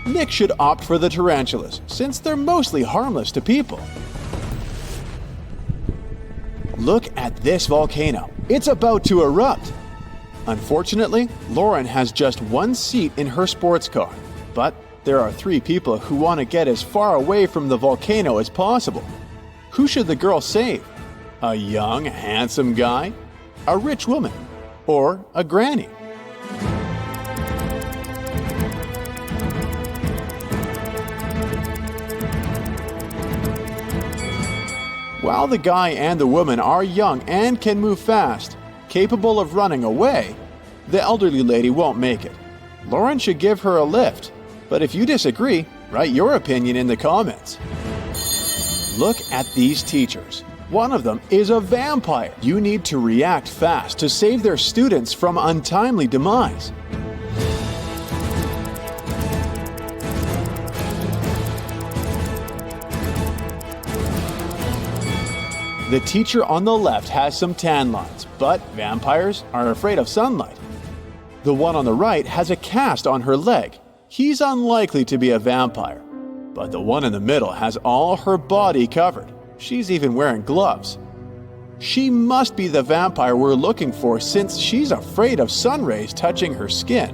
Nick should opt for the tarantulas, since they're mostly harmless to people. Look at this volcano. It's about to erupt. Unfortunately, Lauren has just 1 seat in her sports car, but there are 3 people who want to get as far away from the volcano as possible. Who should the girl save? A young, handsome guy? A rich woman? Or a granny? While the guy and the woman are young and can move fast, capable of running away, the elderly lady won't make it. Lauren should give her a lift, but if you disagree, write your opinion in the comments. Look at these teachers. One of them is a vampire. You need to react fast to save their students from untimely demise. The teacher on the left has some tan lines, but vampires are afraid of sunlight. The one on the right has a cast on her leg. He's unlikely to be a vampire. But the one in the middle has all her body covered. She's even wearing gloves. She must be the vampire we're looking for, since she's afraid of sun rays touching her skin.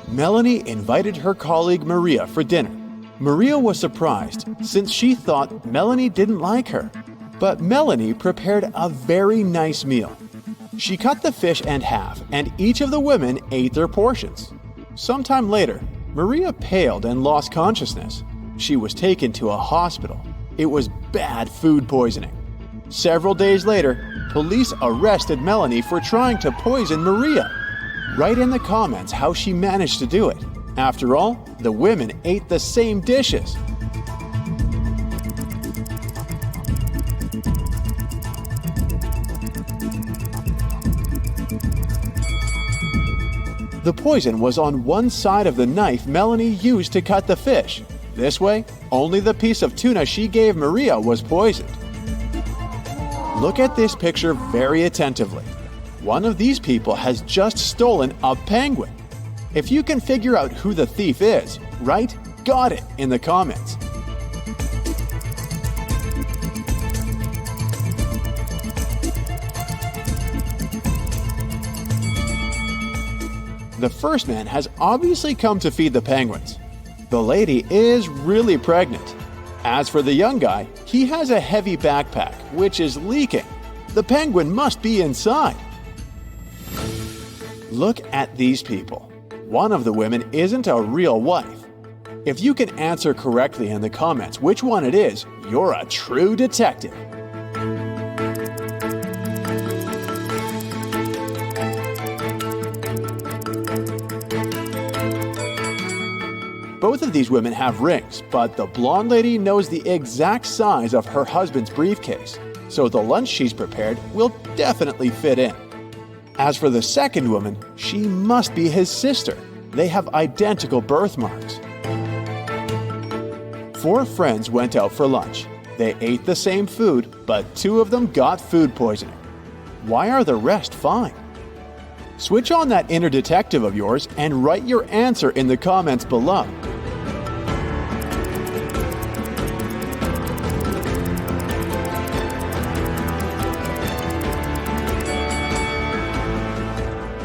Melanie invited her colleague Maria for dinner. Maria was surprised, since she thought Melanie didn't like her. But Melanie prepared a very nice meal. She cut the fish in half, and each of the women ate their portions. Sometime later, Maria paled and lost consciousness. She was taken to a hospital. It was bad food poisoning. Several days later, police arrested Melanie for trying to poison Maria. Write in the comments how she managed to do it. After all, the women ate the same dishes. The poison was on one side of the knife Melanie used to cut the fish. This way, only the piece of tuna she gave Maria was poisoned. Look at this picture very attentively. One of these people has just stolen a penguin. If you can figure out who the thief is, write "got it" in the comments. The first man has obviously come to feed the penguins. The lady is really pregnant. As for the young guy, he has a heavy backpack, which is leaking. The penguin must be inside. Look at these people. One of the women isn't a real wife. If you can answer correctly in the comments which one it is, you're a true detective. Both of these women have rings, but the blonde lady knows the exact size of her husband's briefcase, so the lunch she's prepared will definitely fit in. As for the second woman, she must be his sister. They have identical birthmarks. 4 friends went out for lunch. They ate the same food, but 2 of them got food poisoning. Why are the rest fine? Switch on that inner detective of yours and write your answer in the comments below.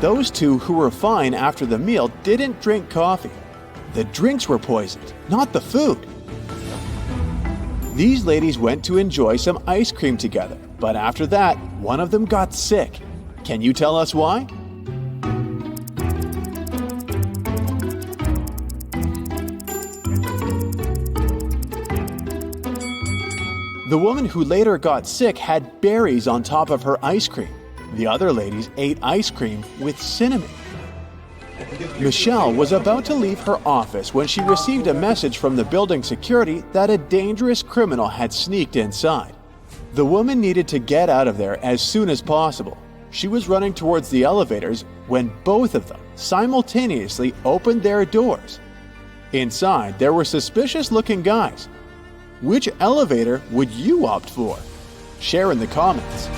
Those 2 who were fine after the meal didn't drink coffee. the drinks were poisoned, not the food. These ladies went to enjoy some ice cream together, but after that, one of them got sick. Can you tell us why? The woman who later got sick had berries on top of her ice cream. The other ladies ate ice cream with cinnamon. Michelle was about to leave her office when she received a message from the building security that a dangerous criminal had sneaked inside. The woman needed to get out of there as soon as possible. She was running towards the elevators when both of them simultaneously opened their doors. Inside, there were suspicious-looking guys. Which elevator would you opt for? Share in the comments.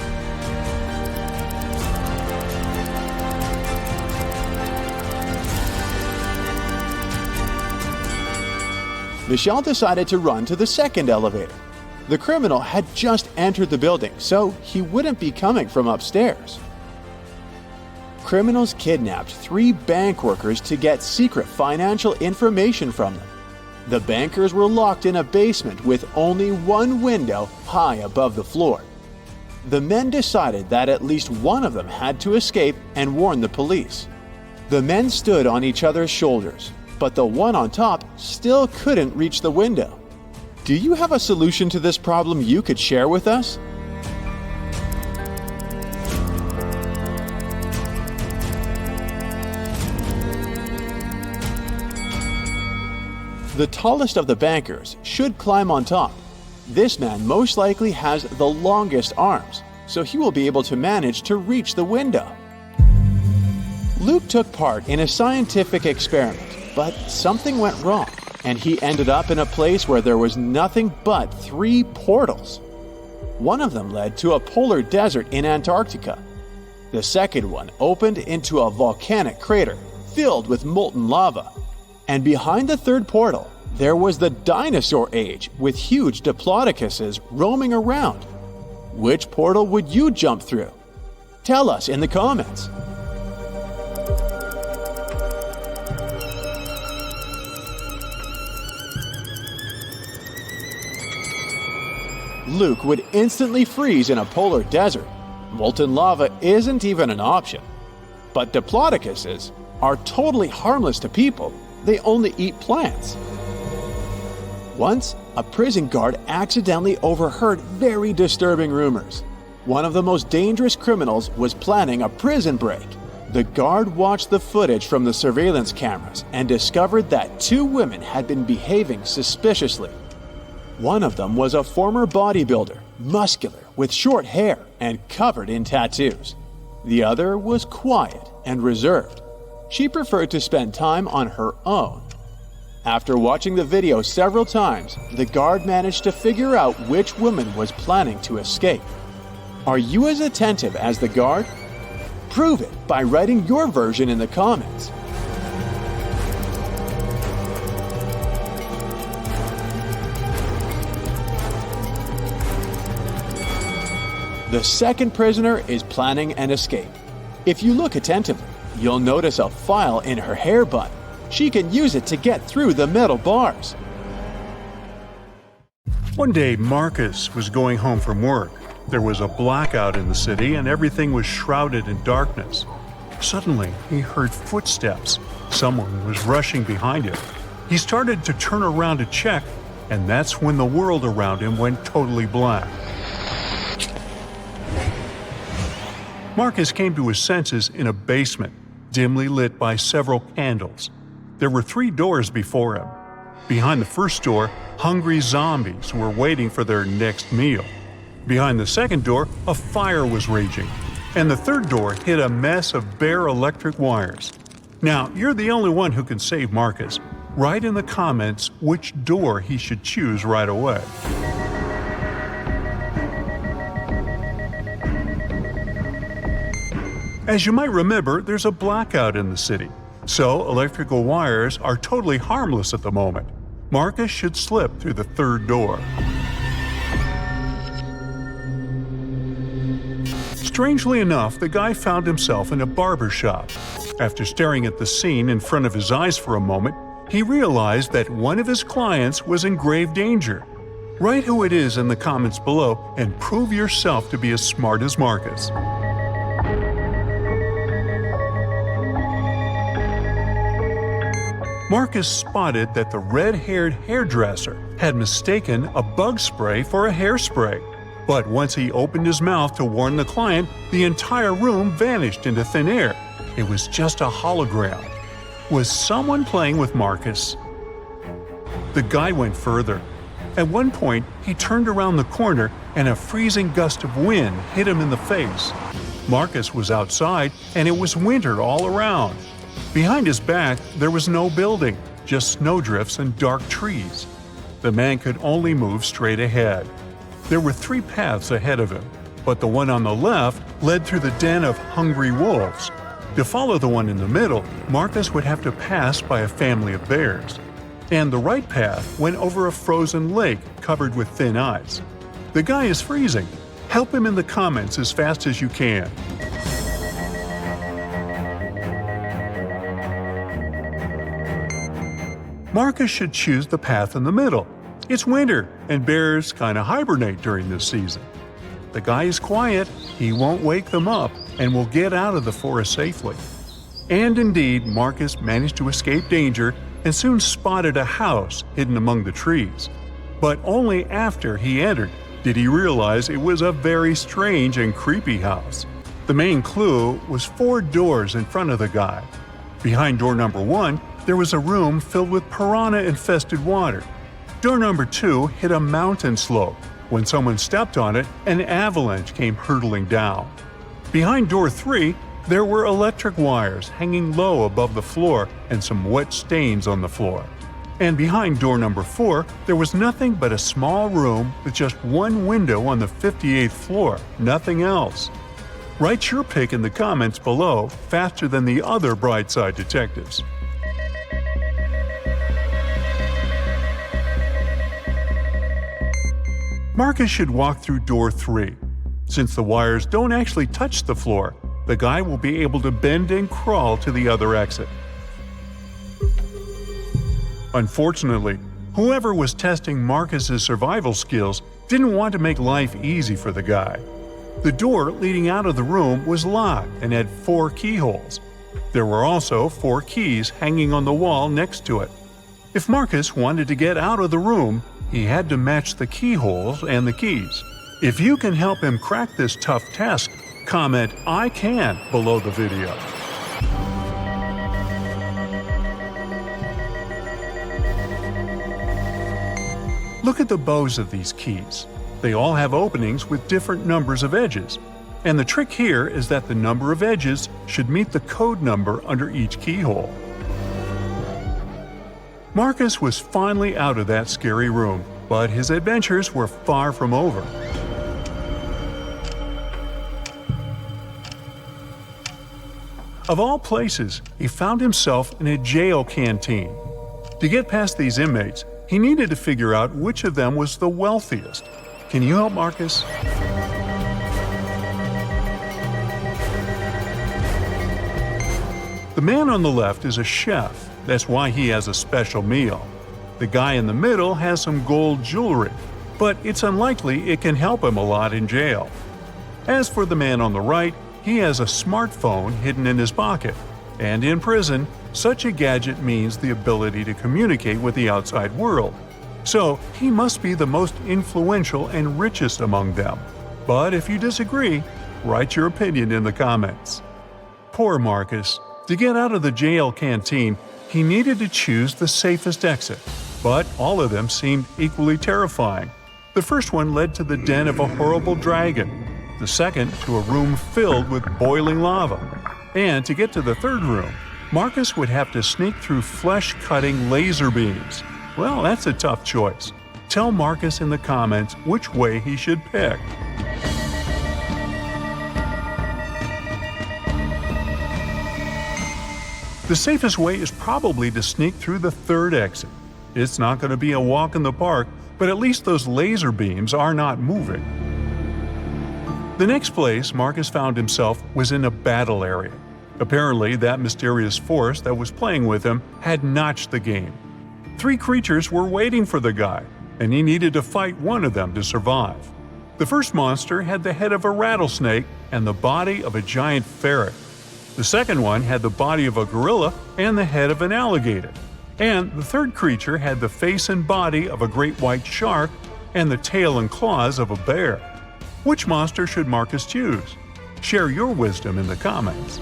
Michelle decided to run to the second elevator. The criminal had just entered the building, so he wouldn't be coming from upstairs. Criminals kidnapped 3 bank workers to get secret financial information from them. The bankers were locked in a basement with only one window high above the floor. The men decided that at least one of them had to escape and warn the police. The men stood on each other's shoulders, but the one on top still couldn't reach the window. Do you have a solution to this problem you could share with us? The tallest of the bankers should climb on top. This man most likely has the longest arms, so he will be able to manage to reach the window. Luke took part in a scientific experiment, but something went wrong, and he ended up in a place where there was nothing but 3 portals. One of them led to a polar desert in Antarctica. The second one opened into a volcanic crater filled with molten lava. And behind the third portal, there was the dinosaur age with huge diplodocuses roaming around. Which portal would you jump through? Tell us in the comments. Luke would instantly freeze in a polar desert. Molten lava isn't even an option. But diplodocuses are totally harmless to people. They only eat plants. Once, a prison guard accidentally overheard very disturbing rumors. One of the most dangerous criminals was planning a prison break. The guard watched the footage from the surveillance cameras and discovered that 2 women had been behaving suspiciously. One of them was a former bodybuilder, muscular, with short hair and covered in tattoos. The other was quiet and reserved. She preferred to spend time on her own. After watching the video several times, the guard managed to figure out which woman was planning to escape. Are you as attentive as the guard? Prove it by writing your version in the comments. The second prisoner is planning an escape. If you look attentively, you'll notice a file in her hair bun. She can use it to get through the metal bars. One day, Marcus was going home from work. There was a blackout in the city and everything was shrouded in darkness. Suddenly, he heard footsteps. Someone was rushing behind him. He started to turn around to check, and that's when the world around him went totally black. Marcus came to his senses in a basement, dimly lit by several candles. There were 3 doors before him. Behind the first door, hungry zombies were waiting for their next meal. Behind the second door, a fire was raging. And the third door hid a mess of bare electric wires. Now, you're the only one who can save Marcus. Write in the comments which door he should choose right away. As you might remember, there's a blackout in the city, so electrical wires are totally harmless at the moment. Marcus should slip through the third door. Strangely enough, the guy found himself in a barber shop. After staring at the scene in front of his eyes for a moment, he realized that one of his clients was in grave danger. Write who it is in the comments below and prove yourself to be as smart as Marcus. Marcus spotted that the red-haired hairdresser had mistaken a bug spray for a hairspray. But once he opened his mouth to warn the client, the entire room vanished into thin air. It was just a hologram. Was someone playing with Marcus? The guy went further. At one point, he turned around the corner and a freezing gust of wind hit him in the face. Marcus was outside and it was winter all around. Behind his back, there was no building, just snowdrifts and dark trees. The man could only move straight ahead. There were 3 paths ahead of him, but the one on the left led through the den of hungry wolves. To follow the one in the middle, Marcus would have to pass by a family of bears. And the right path went over a frozen lake covered with thin ice. The guy is freezing. Help him in the comments as fast as you can. Marcus should choose the path in the middle. It's winter, and bears kinda hibernate during this season. The guy is quiet, he won't wake them up, and will get out of the forest safely. And indeed, Marcus managed to escape danger and soon spotted a house hidden among the trees. But only after he entered did he realize it was a very strange and creepy house. The main clue was 4 doors in front of the guy. Behind door number 1, there was a room filled with piranha-infested water. Door number 2 hit a mountain slope. When someone stepped on it, an avalanche came hurtling down. Behind door 3, there were electric wires hanging low above the floor and some wet stains on the floor. And behind door number 4, there was nothing but a small room with just one window on the 58th floor, nothing else. Write your pick in the comments below faster than the other Brightside detectives. Marcus should walk through door 3. Since the wires don't actually touch the floor, the guy will be able to bend and crawl to the other exit. Unfortunately, whoever was testing Marcus's survival skills didn't want to make life easy for the guy. The door leading out of the room was locked and had 4 keyholes. There were also 4 keys hanging on the wall next to it. If Marcus wanted to get out of the room, he had to match the keyholes and the keys. If you can help him crack this tough task, comment "I can" below the video. Look at the bows of these keys. They all have openings with different numbers of edges. And the trick here is that the number of edges should meet the code number under each keyhole. Marcus was finally out of that scary room, but his adventures were far from over. Of all places, he found himself in a jail canteen. To get past these inmates, he needed to figure out which of them was the wealthiest. Can you help Marcus? The man on the left is a chef. That's why he has a special meal. The guy in the middle has some gold jewelry, but it's unlikely it can help him a lot in jail. As for the man on the right, he has a smartphone hidden in his pocket. And in prison, such a gadget means the ability to communicate with the outside world. So he must be the most influential and richest among them. But if you disagree, write your opinion in the comments. Poor Marcus. To get out of the jail canteen, he needed to choose the safest exit. But all of them seemed equally terrifying. The first one led to the den of a horrible dragon. The second to a room filled with boiling lava. And to get to the third room, Marcus would have to sneak through flesh-cutting laser beams. Well, that's a tough choice. Tell Marcus in the comments which way he should pick. The safest way is probably to sneak through the third exit. It's not going to be a walk in the park, but at least those laser beams are not moving. The next place Marcus found himself was in a battle area. Apparently, that mysterious force that was playing with him had notched the game. 3 creatures were waiting for the guy, and he needed to fight one of them to survive. The first monster had the head of a rattlesnake and the body of a giant ferret. The second one had the body of a gorilla and the head of an alligator. And the third creature had the face and body of a great white shark and the tail and claws of a bear. Which monster should Marcus choose? Share your wisdom in the comments.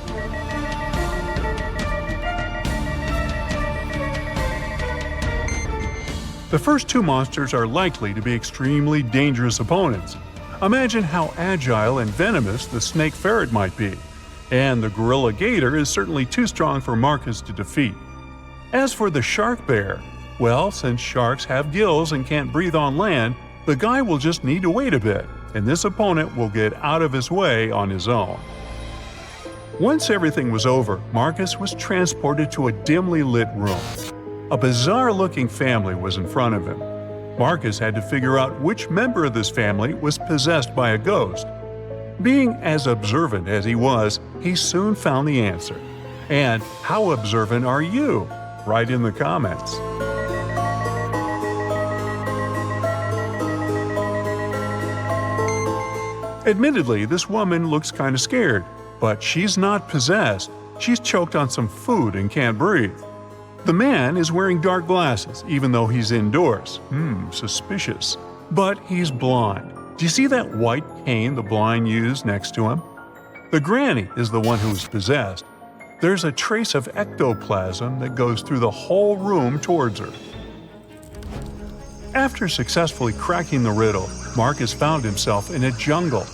The first 2 monsters are likely to be extremely dangerous opponents. Imagine how agile and venomous the snake ferret might be. And the gorilla gator is certainly too strong for Marcus to defeat. As for the shark bear, well, since sharks have gills and can't breathe on land, the guy will just need to wait a bit, and this opponent will get out of his way on his own. Once everything was over, Marcus was transported to a dimly lit room. A bizarre-looking family was in front of him. Marcus had to figure out which member of this family was possessed by a ghost. Being as observant as he was, he soon found the answer. And how observant are you? Write in the comments. Admittedly, this woman looks kind of scared, but she's not possessed. She's choked on some food and can't breathe. The man is wearing dark glasses, even though he's indoors. Suspicious. But he's blind. Do you see that white cane the blind use next to him? The granny is the one who is possessed. There's a trace of ectoplasm that goes through the whole room towards her. After successfully cracking the riddle, Marcus found himself in a jungle.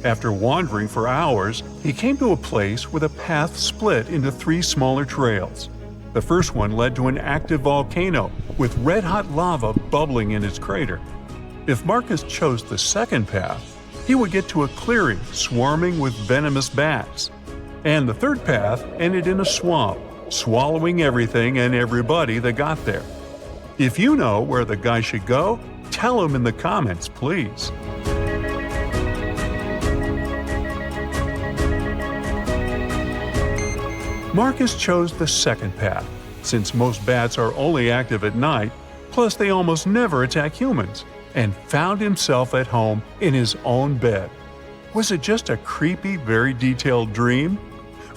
After wandering for hours, he came to a place where the path split into 3 smaller trails. The first one led to an active volcano with red-hot lava bubbling in its crater. If Marcus chose the second path, he would get to a clearing swarming with venomous bats. And the third path ended in a swamp, swallowing everything and everybody that got there. If you know where the guy should go, tell him in the comments, please. Marcus chose the second path, since most bats are only active at night, plus they almost never attack humans, and found himself at home in his own bed. Was it just a creepy, very detailed dream?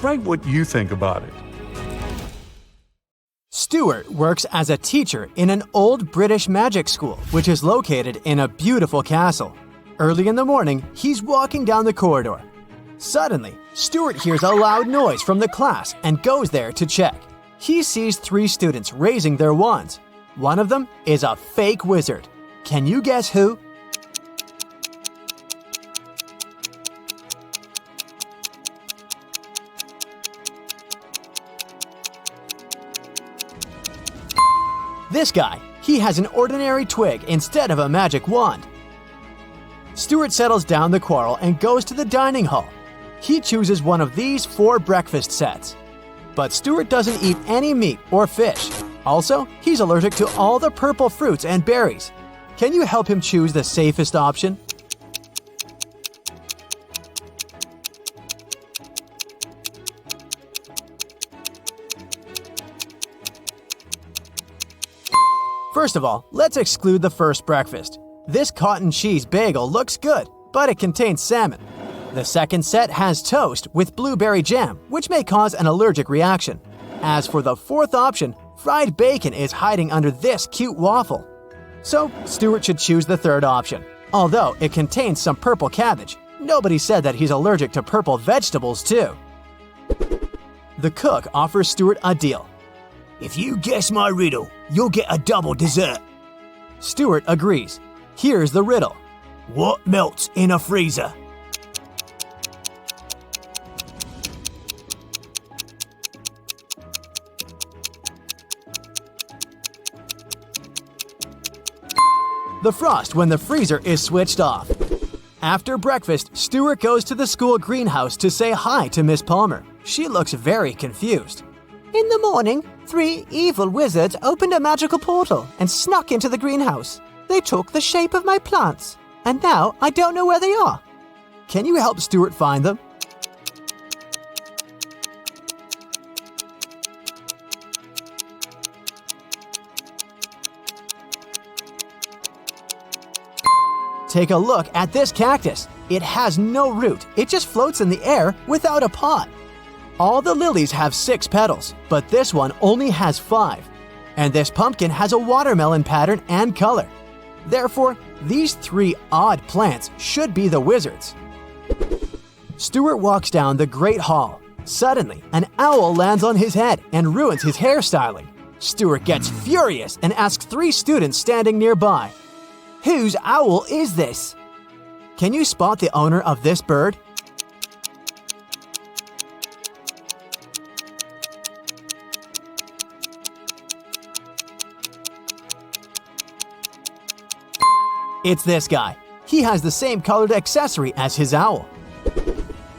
Write what you think about it. Stuart works as a teacher in an old British magic school, which is located in a beautiful castle. Early in the morning, he's walking down the corridor. Suddenly, Stuart hears a loud noise from the class and goes there to check. He sees 3 students raising their wands. One of them is a fake wizard. Can you guess who? This guy. He has an ordinary twig instead of a magic wand. Stuart settles down the quarrel and goes to the dining hall. He chooses one of these 4 breakfast sets. But Stuart doesn't eat any meat or fish. Also, he's allergic to all the purple fruits and berries. Can you help him choose the safest option? First of all, let's exclude the first breakfast. This cotton cheese bagel looks good, but it contains salmon. The second set has toast with blueberry jam, which may cause an allergic reaction. As for the fourth option, fried bacon is hiding under this cute waffle. So, Stuart should choose the third option. Although it contains some purple cabbage, nobody said that he's allergic to purple vegetables too. The cook offers Stuart a deal. If you guess my riddle, you'll get a double dessert. Stuart agrees. Here's the riddle. What melts in a freezer? The frost when the freezer is switched off. After breakfast, Stuart goes to the school greenhouse to say hi to Miss Palmer. She looks very confused. In the morning, 3 evil wizards opened a magical portal and snuck into the greenhouse. They took the shape of my plants, and now I don't know where they are. Can you help Stuart find them? Take a look at this cactus. It has no root, it just floats in the air without a pot. All the lilies have 6 petals, but this one only has 5. And this pumpkin has a watermelon pattern and color. Therefore, these 3 odd plants should be the wizards. Stuart walks down the Great Hall. Suddenly, an owl lands on his head and ruins his hairstyling. Stuart gets furious and asks 3 students standing nearby, "Whose owl is this?" Can you spot the owner of this bird? It's this guy. He has the same colored accessory as his owl.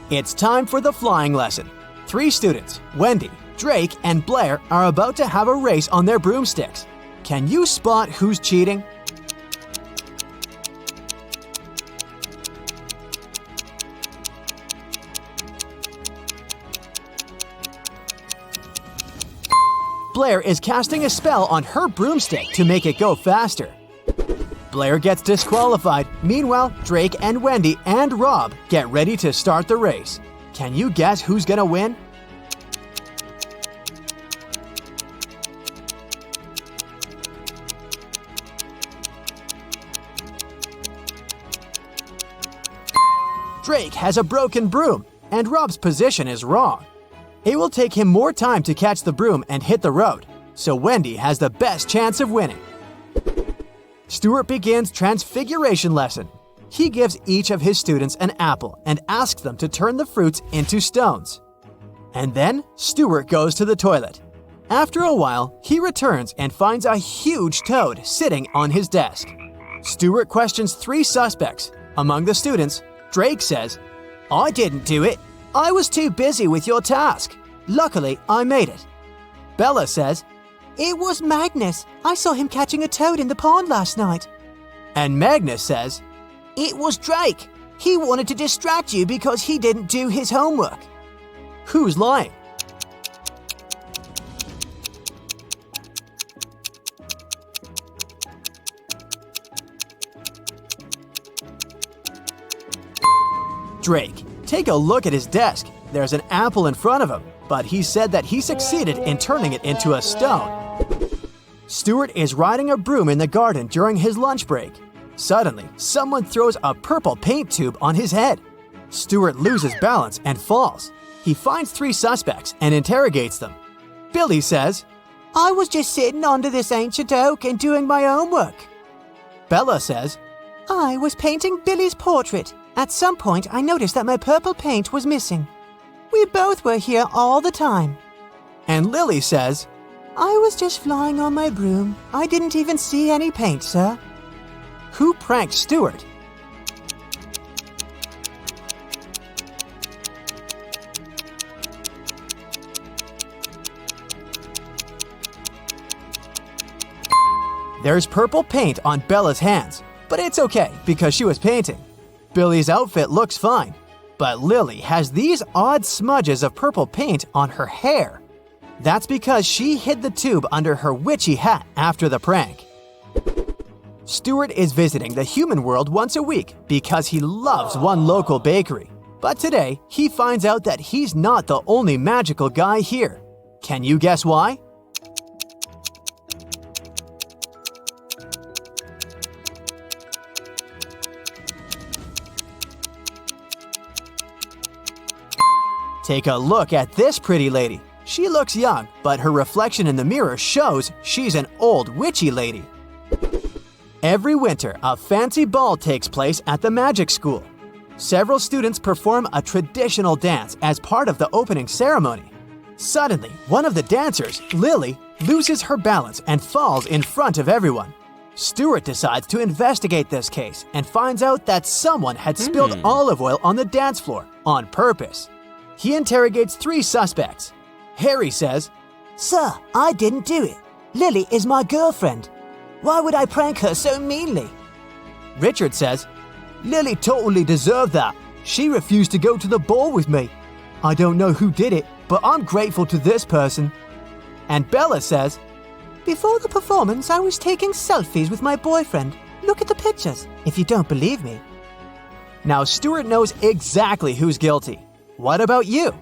It's time for the flying lesson. 3 students, Wendy, Drake, and Blair, are about to have a race on their broomsticks. Can you spot who's cheating? Blair is casting a spell on her broomstick to make it go faster. Blair gets disqualified. Meanwhile, Drake and Wendy and Rob get ready to start the race. Can you guess who's gonna win? Drake has a broken broom, and Rob's position is wrong. It will take him more time to catch the broom and hit the road, so Wendy has the best chance of winning. Stuart begins Transfiguration lesson. He gives each of his students an apple and asks them to turn the fruits into stones. And then Stuart goes to the toilet. After a while, he returns and finds a huge toad sitting on his desk. Stuart questions 3 suspects. Among the students, Drake says, "I didn't do it. I was too busy with your task. Luckily, I made it." Bella says, "It was Magnus. I saw him catching a toad in the pond last night." And Magnus says, "It was Drake. He wanted to distract you because he didn't do his homework." Who's lying? Drake. Take a look at his desk. There's an apple in front of him, but he said that he succeeded in turning it into a stone. Stuart is riding a broom in the garden during his lunch break. Suddenly, someone throws a purple paint tube on his head. Stuart loses balance and falls. He finds 3 suspects and interrogates them. Billy says, "I was just sitting under this ancient oak and doing my homework." Bella says, "I was painting Billy's portrait. At some point, I noticed that my purple paint was missing. We both were here all the time." And Lily says, "I was just flying on my broom. I didn't even see any paint, sir." Who pranked Stuart? There's purple paint on Bella's hands, but it's okay because she was painting. Billy's outfit looks fine, but Lily has these odd smudges of purple paint on her hair. That's because she hid the tube under her witchy hat after the prank. Stuart is visiting the human world once a week because he loves one local bakery. But today, he finds out that he's not the only magical guy here. Can you guess why? Take a look at this pretty lady. She looks young, but her reflection in the mirror shows she's an old witchy lady. Every winter, a fancy ball takes place at the magic school. Several students perform a traditional dance as part of the opening ceremony. Suddenly, one of the dancers, Lily, loses her balance and falls in front of everyone. Stuart decides to investigate this case and finds out that someone had spilled olive oil on the dance floor on purpose. He interrogates 3 suspects. Harry says, "Sir, I didn't do it. Lily is my girlfriend. Why would I prank her so meanly?" Richard says, "Lily totally deserved that. She refused to go to the ball with me. I don't know who did it, but I'm grateful to this person." And Bella says, "Before the performance, I was taking selfies with my boyfriend. Look at the pictures, if you don't believe me. Now Stuart knows exactly who's guilty. What about you?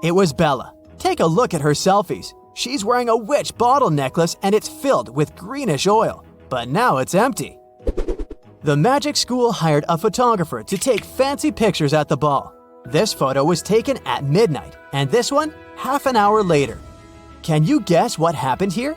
It was Bella. Take a look at her selfies. She's wearing a witch bottle necklace and it's filled with greenish oil, but now it's empty. The magic school hired a photographer to take fancy pictures at the ball. This photo was taken at midnight, and this one half an hour later. Can you guess what happened here?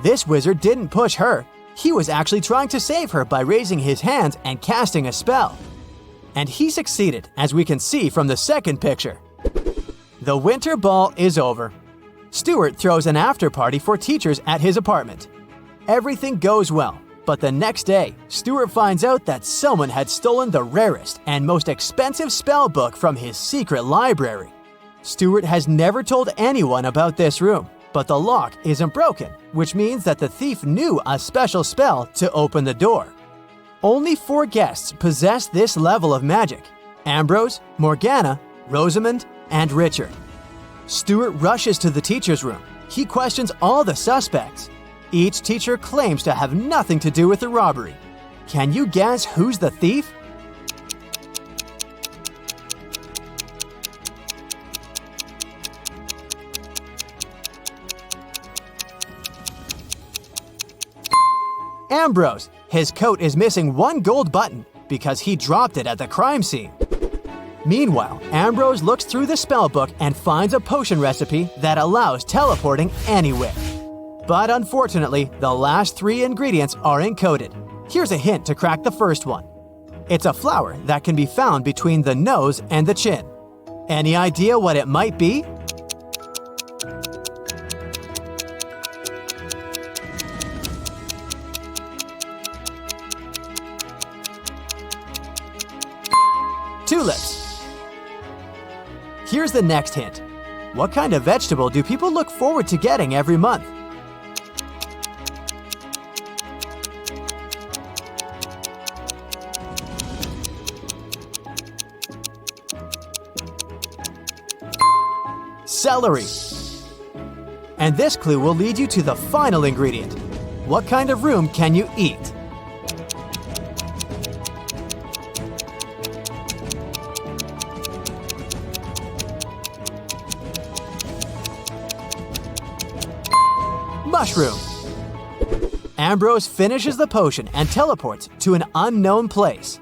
This wizard didn't push her. He was actually trying to save her by raising his hands and casting a spell. And he succeeded, as we can see from the second picture. The winter ball is over. Stuart throws an after party for teachers at his apartment. Everything goes well, but the next day, Stuart finds out that someone had stolen the rarest and most expensive spell book from his secret library. Stuart has never told anyone about this room, but the lock isn't broken, which means that the thief knew a special spell to open the door. Only 4 guests possess this level of magic: Ambrose, Morgana, Rosamond, and Richard. Stuart rushes to the teacher's room. He questions all the suspects. Each teacher claims to have nothing to do with the robbery. Can you guess who's the thief? Ambrose. His coat is missing 1 gold button because he dropped it at the crime scene. Meanwhile, Ambrose looks through the spellbook and finds a potion recipe that allows teleporting anywhere. But unfortunately, the last 3 ingredients are encoded. Here's a hint to crack the first one. It's a flower that can be found between the nose and the chin. Any idea what it might be? Tulips. Here's the next hint. What kind of vegetable do people look forward to getting every month? Celery. And this clue will lead you to the final ingredient. What kind of room can you eat? Mushroom. Ambrose finishes the potion and teleports to an unknown place.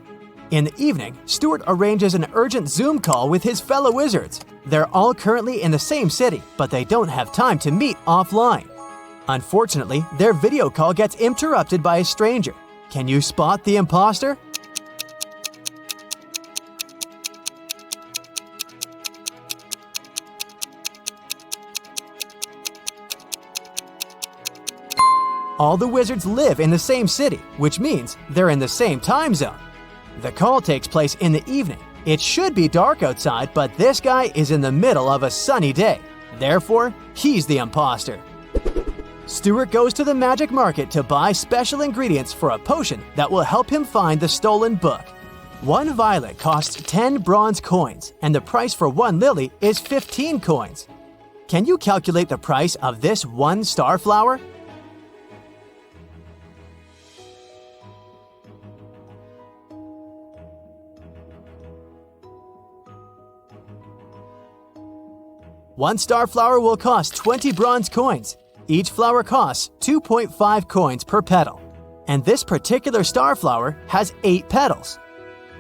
In the evening, Stuart arranges an urgent Zoom call with his fellow wizards. They're all currently in the same city, but they don't have time to meet offline. Unfortunately, their video call gets interrupted by a stranger. Can you spot the imposter? All the wizards live in the same city, which means they're in the same time zone. The call takes place in the evening. It should be dark outside, but this guy is in the middle of a sunny day. Therefore, he's the imposter. Stuart goes to the magic market to buy special ingredients for a potion that will help him find the stolen book. 1 violet costs 10 bronze coins, and the price for 1 lily is 15 coins. Can you calculate the price of this 1 starflower? One starflower will cost 20 bronze coins. Each flower costs 2.5 coins per petal. And this particular starflower has 8 petals.